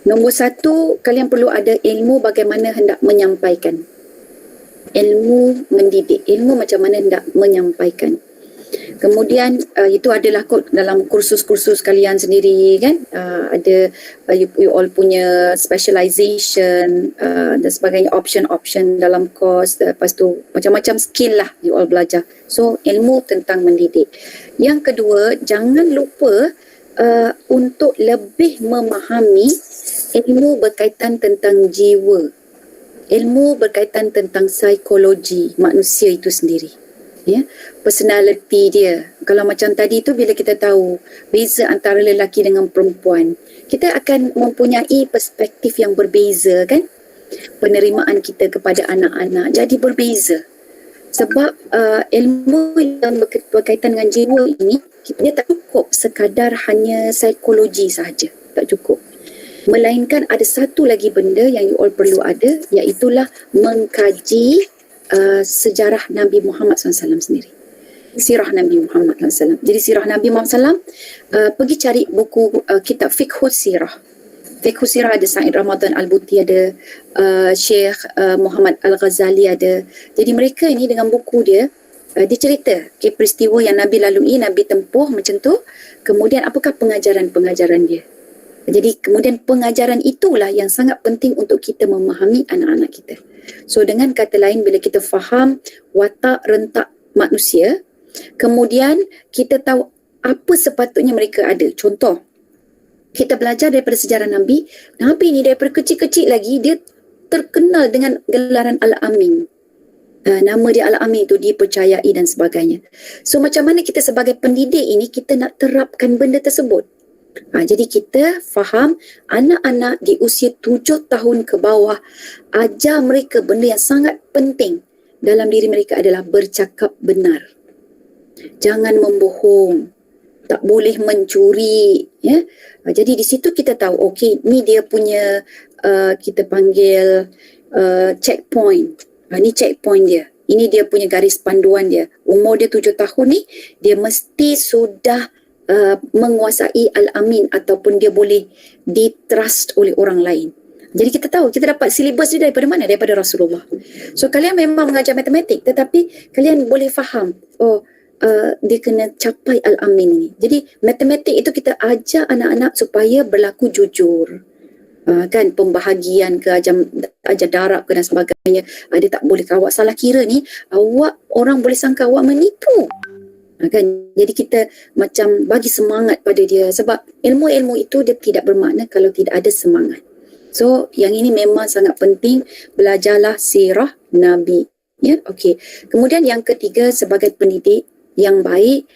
Nombor satu, kalian perlu ada ilmu bagaimana hendak menyampaikan. Ilmu mendidik, ilmu macam mana hendak menyampaikan. Kemudian itu adalah dalam kursus-kursus kalian sendiri kan, ada you all punya specialization dan sebagainya, option dalam course. Lepas tu macam-macam skill lah you all belajar. So ilmu tentang mendidik. Yang kedua, jangan lupa untuk lebih memahami ilmu berkaitan tentang jiwa, ilmu berkaitan tentang psikologi manusia itu sendiri. Ya, personality dia. Kalau macam tadi tu, bila kita tahu beza antara lelaki dengan perempuan, kita akan mempunyai perspektif yang berbeza kan. Penerimaan kita kepada anak-anak jadi berbeza. Sebab ilmu yang berkaitan dengan jiwa ini, dia tak cukup sekadar hanya psikologi sahaja. Tak cukup. Melainkan ada satu lagi benda yang you all perlu ada, iaitulah mengkaji sejarah Nabi Muhammad SAW sendiri. Sirah Nabi Muhammad SAW. Jadi sirah Nabi Muhammad SAW, pergi cari buku kitab Fiqhus Sirah. Fiqhus Sirah ada Said Ramadan Al-Buti, ada Syekh Muhammad Al-Ghazali ada. Jadi mereka ini dengan buku dia, dia cerita peristiwa yang Nabi lalui, Nabi tempuh macam tu. Kemudian apakah pengajaran-pengajaran dia. Jadi kemudian pengajaran itulah yang sangat penting untuk kita memahami anak-anak kita. So dengan kata lain, bila kita faham watak rentak manusia, kemudian kita tahu apa sepatutnya mereka ada. Contoh, kita belajar daripada sejarah Nabi. Nabi ni daripada kecil-kecil lagi dia terkenal dengan gelaran Al-Amin. Nama dia Al-Amin tu dipercayai dan sebagainya. So macam mana kita sebagai pendidik ini kita nak terapkan benda tersebut? Jadi kita faham anak-anak di usia 7 tahun ke bawah, ajar mereka benda yang sangat penting dalam diri mereka adalah bercakap benar. Jangan membohong, tak boleh mencuri. Ya? Jadi di situ kita tahu, okey, ni dia punya kita panggil checkpoint. Ni checkpoint dia. Ini dia punya garis panduan dia. Umur dia 7 tahun ni, dia mesti sudah menguasai Al-Amin ataupun dia boleh ditrust oleh orang lain. Jadi kita tahu, kita dapat silibus dia daripada mana? Daripada Rasulullah. So kalian memang mengajar matematik, tetapi kalian boleh faham, dia kena capai Al-Amin ini. Jadi matematik itu kita ajar anak-anak supaya berlaku jujur. Kan, pembahagian ke, ajar darab ke dan sebagainya. Dia tak boleh, kalau awak salah kira ni, orang boleh sangka awak menipu. Kan? Jadi kita macam bagi semangat pada dia, sebab ilmu-ilmu itu dia tidak bermakna kalau tidak ada semangat. So yang ini memang sangat penting, belajarlah sirah Nabi. Ya, okey. Kemudian yang ketiga, sebagai pendidik yang baik,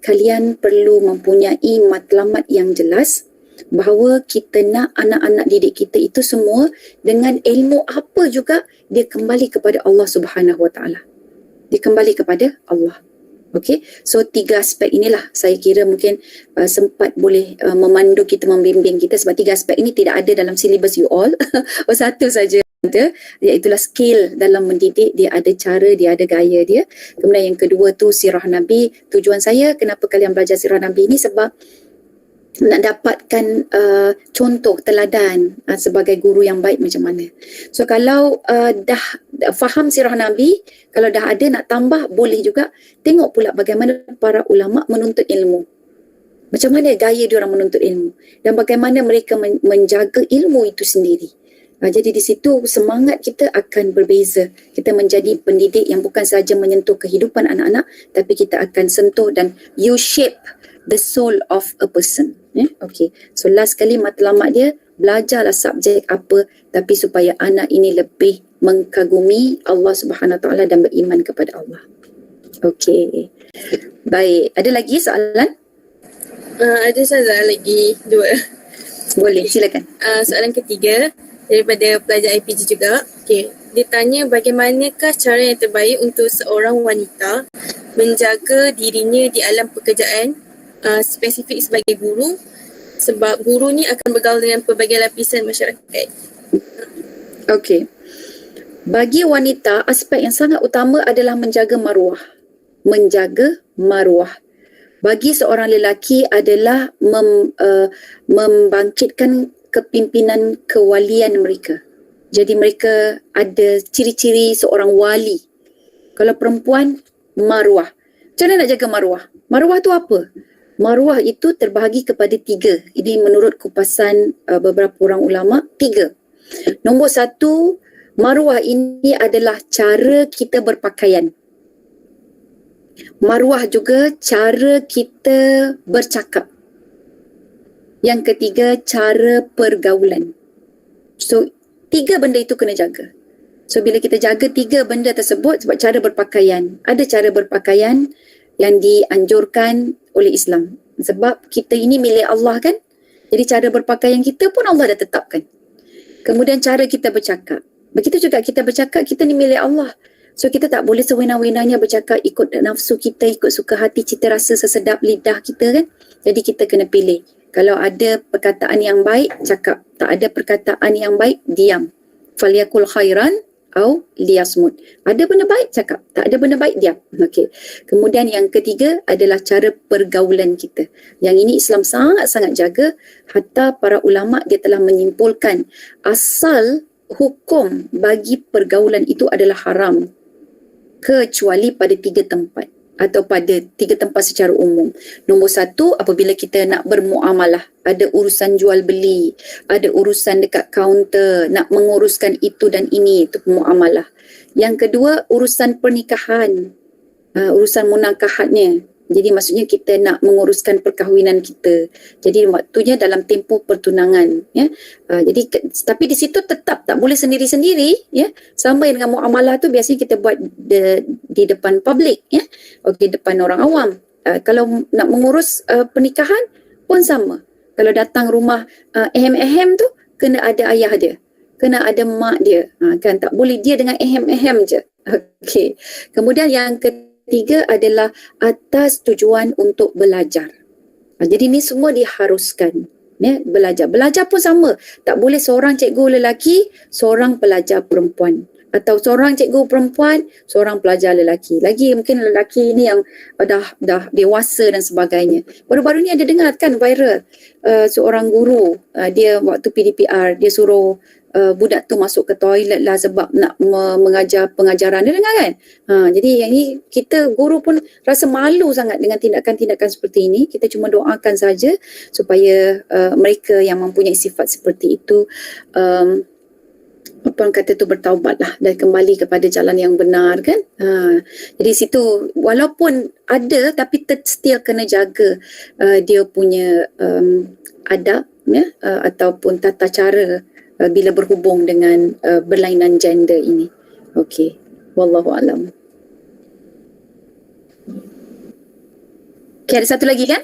kalian perlu mempunyai matlamat yang jelas bahawa kita nak anak-anak didik kita itu semua dengan ilmu apa juga dia kembali kepada Allah Subhanahu Wa Taala. Dia kembali kepada Allah. Okey, so 3 aspek inilah saya kira mungkin sempat boleh memandu kita, membimbing kita, sebab 3 aspek ini tidak ada dalam silibus you all. Satu saja ada, iaitulah skill dalam mendidik, dia ada cara, dia ada gaya dia. Kemudian yang kedua tu sirah Nabi. Tujuan saya kenapa kalian belajar sirah Nabi ini, sebab nak dapatkan contoh teladan sebagai guru yang baik macam mana. So kalau dah faham sirah Nabi, kalau dah ada nak tambah boleh juga. Tengok pula bagaimana para ulama menuntut ilmu. Macam mana gaya diorang menuntut ilmu dan bagaimana mereka menjaga ilmu itu sendiri. Jadi di situ semangat kita akan berbeza. Kita menjadi pendidik yang bukan sahaja menyentuh kehidupan anak-anak, tapi kita akan sentuh dan you shape the soul of a person. Okay. So last kali matlamat dia, belajarlah subjek apa, tapi supaya anak ini lebih mengkagumi Allah Subhanahu Wa Taala dan beriman kepada Allah. Okay. Baik. Ada lagi soalan? Ada saja lagi 2. Boleh, silakan. Soalan ketiga daripada pelajar IPG juga. Okay. Dia tanya bagaimanakah cara yang terbaik untuk seorang wanita menjaga dirinya di alam pekerjaan, spesifik sebagai guru, sebab guru ni akan bergaul dengan pelbagai lapisan masyarakat. Okey. Bagi wanita, aspek yang sangat utama adalah menjaga maruah. Menjaga maruah. Bagi seorang lelaki adalah membangkitkan kepimpinan kewalian mereka. Jadi mereka ada ciri-ciri seorang wali. Kalau perempuan, maruah. Macam mana nak jaga maruah? Maruah tu apa? Maruah itu terbahagi kepada 3. Ini menurut kupasan beberapa orang ulama, 3. Nombor 1, maruah ini adalah cara kita berpakaian. Maruah juga cara kita bercakap. Yang ketiga, cara pergaulan. So, 3 benda itu kena jaga. So, bila kita jaga 3 benda tersebut, sebab cara berpakaian. Ada cara berpakaian yang dianjurkan oleh Islam. Sebab kita ini milik Allah kan? Jadi cara berpakaian kita pun Allah dah tetapkan. Kemudian cara kita bercakap. Begitu juga kita bercakap, kita ni milik Allah. So kita tak boleh sewenang-wenangnya bercakap ikut nafsu kita, ikut suka hati, cita rasa sesedap lidah kita kan. Jadi kita kena pilih. Kalau ada perkataan yang baik, cakap. Tak ada perkataan yang baik, diam. Falyakul khairan au liyasmut. Ada benda baik, cakap. Tak ada benda baik, diam. Okey. Kemudian yang ketiga adalah cara pergaulan kita. Yang ini Islam sangat-sangat jaga. Hatta para ulama dia telah menyimpulkan asal hukum bagi pergaulan itu adalah haram. Kecuali pada 3 tempat. Atau pada 3 tempat secara umum. Nombor 1, apabila kita nak bermuamalah. Ada urusan jual beli. Ada urusan dekat kaunter. Nak menguruskan itu dan ini. Itu muamalah. Yang kedua, urusan pernikahan. Urusan munakahatnya. Jadi maksudnya kita nak menguruskan perkahwinan kita. Jadi waktunya dalam tempoh pertunangan. Ya. Jadi tapi di situ tetap tak boleh sendiri-sendiri. Ya. Sama dengan muamalah tu biasanya kita buat di depan publik. Ya. Okey, depan orang awam. Kalau nak mengurus pernikahan pun sama. Kalau datang rumah ehem-ehem tu kena ada ayah dia. Kena ada mak dia. Kan tak boleh dia dengan ehem-ehem je. Okey. Kemudian yang ketiga adalah atas tujuan untuk belajar. Jadi ni semua diharuskan. Ya, belajar. Belajar pun sama. Tak boleh seorang cikgu lelaki, seorang pelajar perempuan. Atau seorang cikgu perempuan, seorang pelajar lelaki. Lagi mungkin lelaki ni yang dah dewasa dan sebagainya. Baru-baru ni ada dengar kan viral. Seorang guru, dia waktu PDPR, dia suruh budak tu masuk ke toilet lah sebab nak mengajar pengajaran. Dia dengar kan? Jadi yang ni kita guru pun rasa malu sangat dengan tindakan-tindakan seperti ini. Kita cuma doakan saja supaya mereka yang mempunyai sifat seperti itu apa orang kata tu bertaubatlah dan kembali kepada jalan yang benar kan. Jadi situ walaupun ada tapi still kena jaga dia punya adab ya, ataupun tata cara bila berhubung dengan berlainan gender ini. Okey, wallahu alam. Okay, ada satu lagi kan?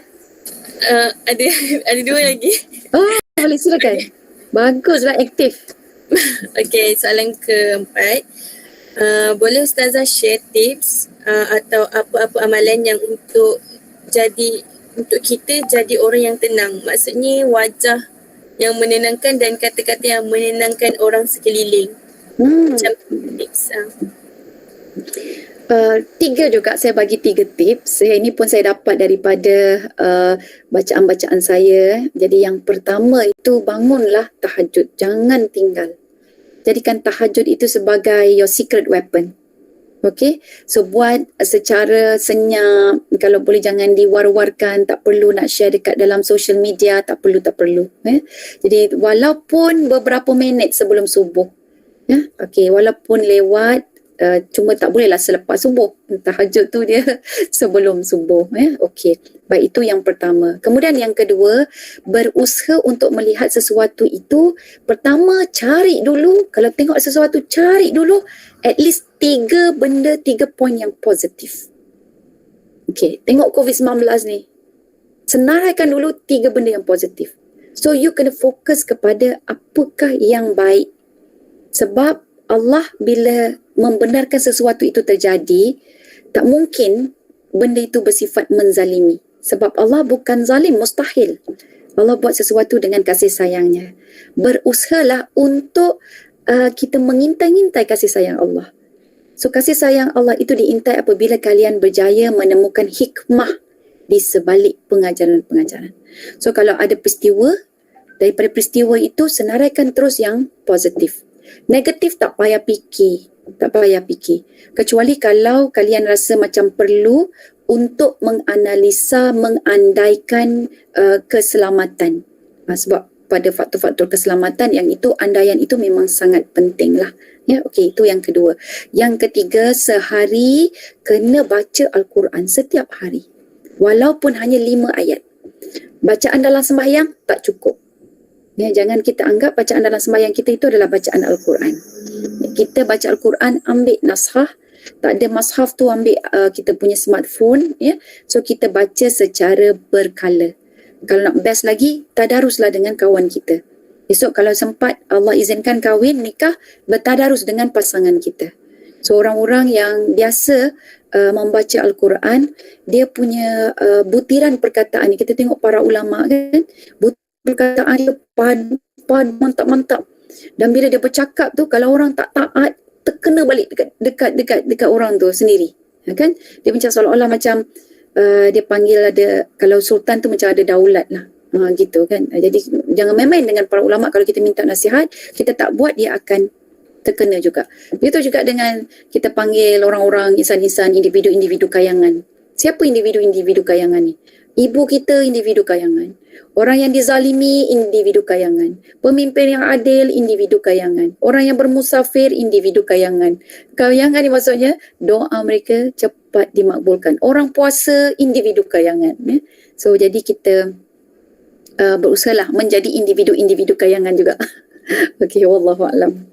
Ada 2 lagi. Oh, boleh silakan. Baguslah, aktif. Okey, soalan keempat. Boleh Ustazah share tips atau apa-apa amalan yang untuk kita jadi orang yang tenang. Maksudnya wajah yang menenangkan dan kata-kata yang menenangkan orang sekeliling. Macam tips. 3 juga saya bagi 3 tips. Ini pun saya dapat daripada bacaan-bacaan saya. Jadi yang pertama itu bangunlah tahajud. Jangan tinggal. Jadikan tahajud itu sebagai your secret weapon. Okay, so buat secara senyap, kalau boleh jangan diwar-warkan, tak perlu nak share dekat dalam social media, tak perlu. Jadi walaupun beberapa minit sebelum subuh, okay, walaupun lewat, cuma tak bolehlah selepas subuh. Tahajud tu dia sebelum subuh. Okay, baik, itu yang pertama. Kemudian yang kedua, berusaha untuk melihat sesuatu itu. Pertama, cari dulu. Kalau tengok sesuatu, cari dulu at least 3 poin yang positif. Okay, tengok COVID-19 ni. Senaraikan dulu 3 benda yang positif. So you kena fokus kepada apakah yang baik. Sebab Allah bila membenarkan sesuatu itu terjadi, tak mungkin benda itu bersifat menzalimi. Sebab Allah bukan zalim, mustahil. Allah buat sesuatu dengan kasih sayangnya. Berusahalah untuk kita mengintai-intai kasih sayang Allah. So kasih sayang Allah itu diintai apabila kalian berjaya menemukan hikmah di sebalik pengajaran-pengajaran. So kalau ada peristiwa daripada peristiwa itu senaraikan terus yang positif. Negatif tak payah fikir. Tak payah fikir. Kecuali kalau kalian rasa macam perlu untuk menganalisa, mengandaikan keselamatan. Sebab pada faktor-faktor keselamatan yang itu, andaian itu memang sangat penting lah. Ya, okey, itu yang kedua. Yang ketiga, sehari kena baca Al-Quran setiap hari. Walaupun hanya 5 ayat. Bacaan dalam sembahyang tak cukup. Ya, jangan kita anggap bacaan dalam sembahyang kita itu adalah bacaan Al-Quran. Kita baca Al-Quran, ambil nashah. Tak ada mushaf tu, ambil kita punya smartphone. Ya. So, kita baca secara berkala. Kalau nak best lagi, tadaruslah dengan kawan kita. Esok kalau sempat Allah izinkan kahwin, nikah, bertadarus dengan pasangan kita. So, orang-orang yang biasa membaca Al-Quran, dia punya butiran perkataan ni. Kita tengok para ulama kan, perkataan dia mantap-mantap. Dan bila dia bercakap tu, kalau orang tak taat, terkena balik dekat orang tu sendiri. Kan? Dia macam seolah-olah macam dia panggil ada, kalau sultan tu macam ada daulat lah. Gitu kan. Jadi jangan main-main dengan para ulama. Kalau kita minta nasihat, kita tak buat, dia akan terkena juga. Begitu juga dengan kita panggil orang-orang, insan-insan, individu-individu kayangan. Siapa individu-individu kayangan ni? Ibu kita individu kayangan. Orang yang dizalimi, individu kayangan. Pemimpin yang adil, individu kayangan. Orang yang bermusafir, individu kayangan. Kayangan ni maksudnya doa mereka cepat dimakbulkan. Orang puasa, individu kayangan. Ya? So, jadi kita berusahalah menjadi individu-individu kayangan juga. Okey, wallahualam.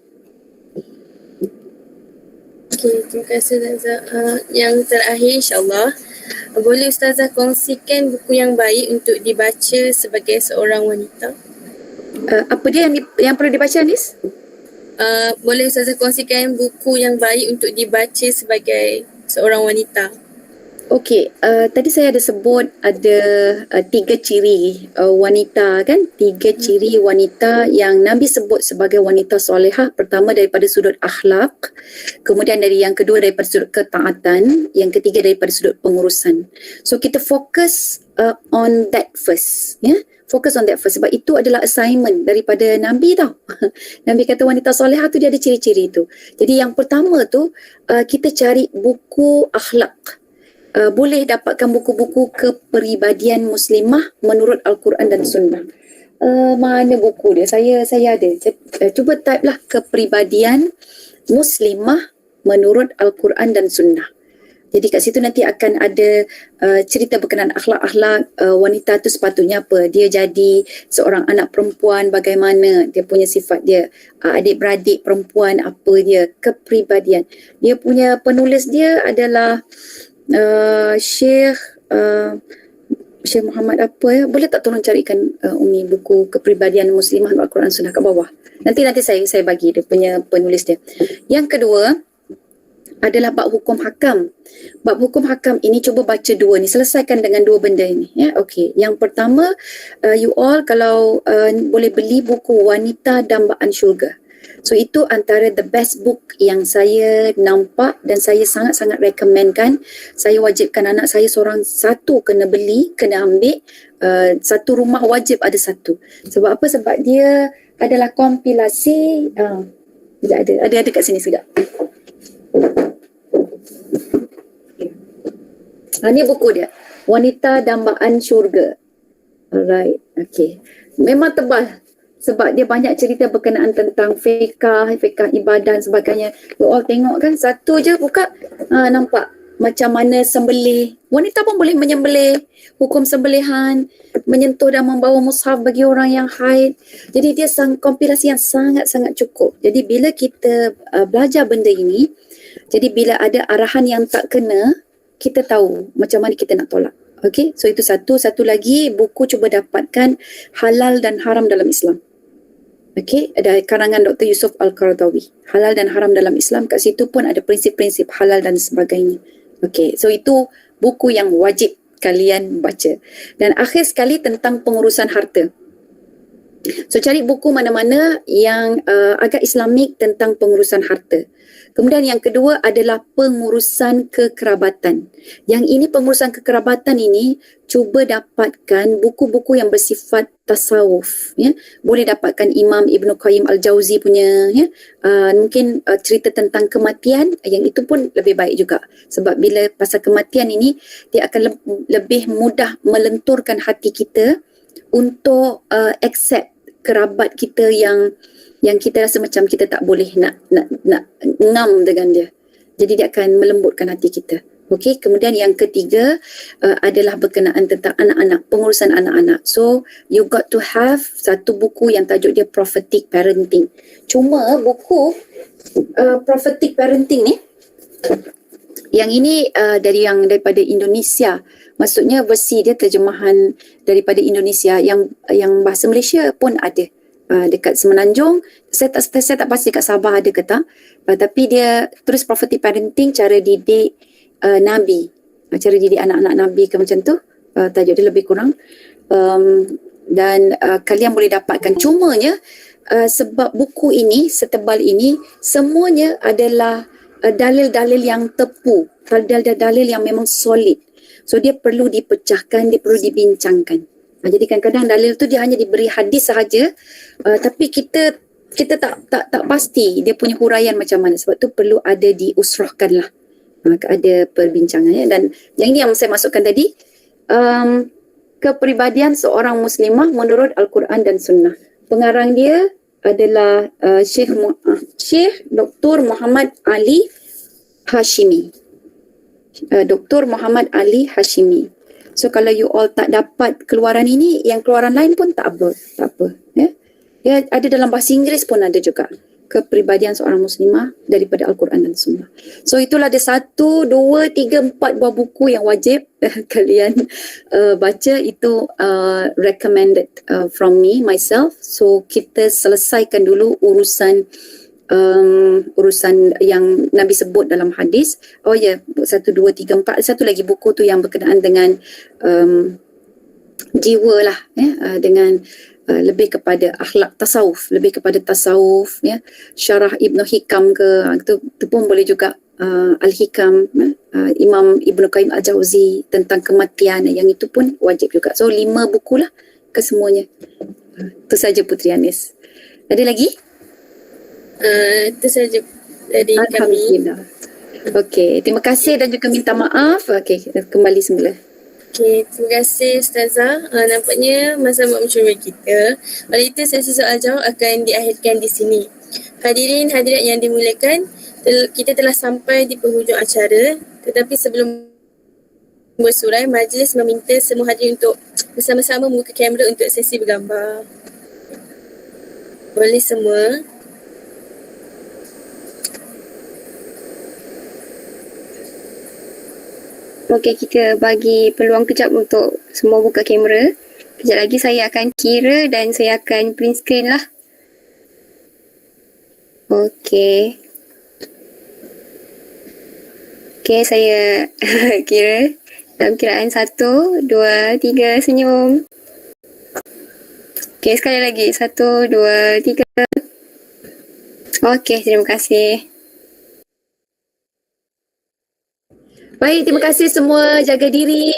Okey, terima kasih Ustazah. Yang terakhir insyaAllah, boleh Ustazah kongsikan buku yang baik untuk dibaca sebagai seorang wanita? Apa dia yang perlu dibaca, Anis? Boleh Ustazah kongsikan buku yang baik untuk dibaca sebagai seorang wanita? Okey, tadi saya ada sebut ada 3 ciri wanita kan? 3 ciri wanita yang Nabi sebut sebagai wanita solehah. Pertama daripada sudut akhlak, kemudian yang kedua daripada sudut ketaatan, yang ketiga daripada sudut pengurusan. So kita fokus on that first, ya. Fokus on that first sebab itu adalah assignment daripada Nabi tau. Nabi kata wanita solehah tu dia ada ciri-ciri itu. Jadi yang pertama tu kita cari buku akhlak. Boleh dapatkan buku-buku kepribadian muslimah menurut Al-Quran dan Sunnah. Mana buku dia? Saya ada. Cuba type lah kepribadian muslimah menurut Al-Quran dan Sunnah. Jadi kat situ nanti akan ada cerita berkenaan akhlak-akhlak wanita tu sepatutnya apa. Dia jadi seorang anak perempuan, bagaimana dia punya sifat dia. Adik-beradik perempuan, apa dia. Kepribadian. Dia punya penulis dia adalah Syekh Muhammad apa ya, boleh tak tolong carikan Umi buku kepribadian muslimah Al-Quran Sunnah kat bawah. Nanti saya bagi dia punya penulis dia. Yang kedua adalah bab hukum hakam. Bab hukum hakam ini cuba baca 2 ni, selesaikan dengan 2 benda ini ya. Okey, yang pertama you all kalau boleh beli buku Wanita Dambaan Syurga. So itu antara the best book yang saya nampak dan saya sangat-sangat recommendkan. Saya wajibkan anak saya seorang satu kena beli, kena ambil. Satu rumah wajib ada satu. Sebab apa? Sebab dia adalah kompilasi. Ada kat sini sekejap. Ini buku dia. Wanita Dambaan Syurga. Alright. Okay. Memang tebal. Sebab dia banyak cerita berkenaan tentang fiqah ibadah dan sebagainya. You all tengok kan, satu je buka, nampak macam mana sembelih. Wanita pun boleh menyembelih, hukum sembelihan, menyentuh dan membawa mushaf bagi orang yang haid. Jadi dia kompilasi yang sangat-sangat cukup. Jadi bila kita belajar benda ini, jadi bila ada arahan yang tak kena, kita tahu macam mana kita nak tolak. Okay, so itu satu. Satu lagi, buku cuba dapatkan Halal dan Haram dalam Islam. Okey, ada karangan Dr. Yusuf Al-Qaradawi. Halal dan haram dalam Islam. Kat situ pun ada prinsip-prinsip halal dan sebagainya. Okey, so itu buku yang wajib kalian baca. Dan akhir sekali tentang pengurusan harta. So cari buku mana-mana yang agak Islamik tentang pengurusan harta. Kemudian yang kedua adalah pengurusan kekerabatan. Yang ini pengurusan kekerabatan ini cuba dapatkan buku-buku yang bersifat tasawuf, ya. Boleh dapatkan Imam Ibn Qayyim Al-Jauzi punya, ya. Mungkin cerita tentang kematian, yang itu pun lebih baik juga. Sebab bila pasal kematian ini dia akan lebih mudah melenturkan hati kita untuk accept kerabat kita yang kita rasa macam kita tak boleh nak ngam dengan dia. Jadi dia akan melembutkan hati kita. Okey, kemudian yang ketiga adalah berkenaan tentang anak-anak, pengurusan anak-anak. So, you got to have satu buku yang tajuk dia Prophetic Parenting. Cuma buku Prophetic Parenting ni, yang ini daripada Indonesia. Maksudnya versi dia terjemahan daripada Indonesia, yang bahasa Malaysia pun ada. Dekat Semenanjung, saya tak pasti kat Sabah ada ke tak, tapi dia tulis Prophetic Parenting, cara didik Nabi, cara didik anak-anak Nabi ke macam tu, tajuk dia lebih kurang, dan kalian boleh dapatkan. Cumanya sebab buku ini setebal ini, semuanya adalah dalil-dalil yang tepu, dalil-dalil yang memang solid. So dia perlu dipecahkan, dia perlu dibincangkan. Jadi kadang-kadang dalil tu dia hanya diberi hadis sahaja, tapi kita tak pasti dia punya huraian macam mana. Sebab tu perlu ada diusrahkan lah, ada perbincangan, ya. Dan yang ini yang saya masukkan tadi, kepribadian seorang muslimah menurut Al-Quran dan Sunnah. Pengarang dia adalah Syekh Dr. Muhammad Ali Hashimi. Dr. Muhammad Ali Hashimi. So kalau you all tak dapat keluaran ini, yang keluaran lain pun tak apa, ya. Dia ada dalam bahasa Inggeris pun ada juga. Kepribadian seorang muslimah daripada Al-Quran dan Sunnah. So itulah ada 1, 2, 3, 4 buah buku yang wajib kalian baca. Itu recommended from me, myself. So kita selesaikan dulu urusan yang Nabi sebut dalam hadis. Oh ya, 1, 2, 3, 4. Satu lagi buku tu yang berkenaan dengan jiwa lah, ya, dengan lebih kepada akhlak tasawuf, ya. Syarah Ibn Hikam ke, itu pun boleh juga. Al-Hikam, Imam Ibn Qayyim Al-Jauzi tentang kematian, yang itu pun wajib juga. So 5 buku lah kesemuanya. Itu saja Putri Anis. Ada lagi? Itu saja dari kami. Alhamdulillah. Okey, terima kasih dan juga minta maaf. Okey, kembali semula. Okey, terima kasih Ustazah. Nampaknya masa buat mencuri kita. Oleh itu, sesi soal jawab akan diakhirkan di sini. Hadirin hadirat yang dimuliakan, kita telah sampai di penghujung acara. Tetapi sebelum bersurai, majlis meminta semua hadirin untuk bersama-sama membuka kamera untuk sesi bergambar. Boleh semua? Okey, kita bagi peluang kejap untuk semua buka kamera. Kejap lagi saya akan kira dan saya akan print screen lah. Okey. Okey, saya kira. Dalam kiraan 1, 2, 3, senyum. Okey, sekali lagi. 1, 2, 3. Okey, terima kasih. Baik, terima kasih semua. Jaga diri.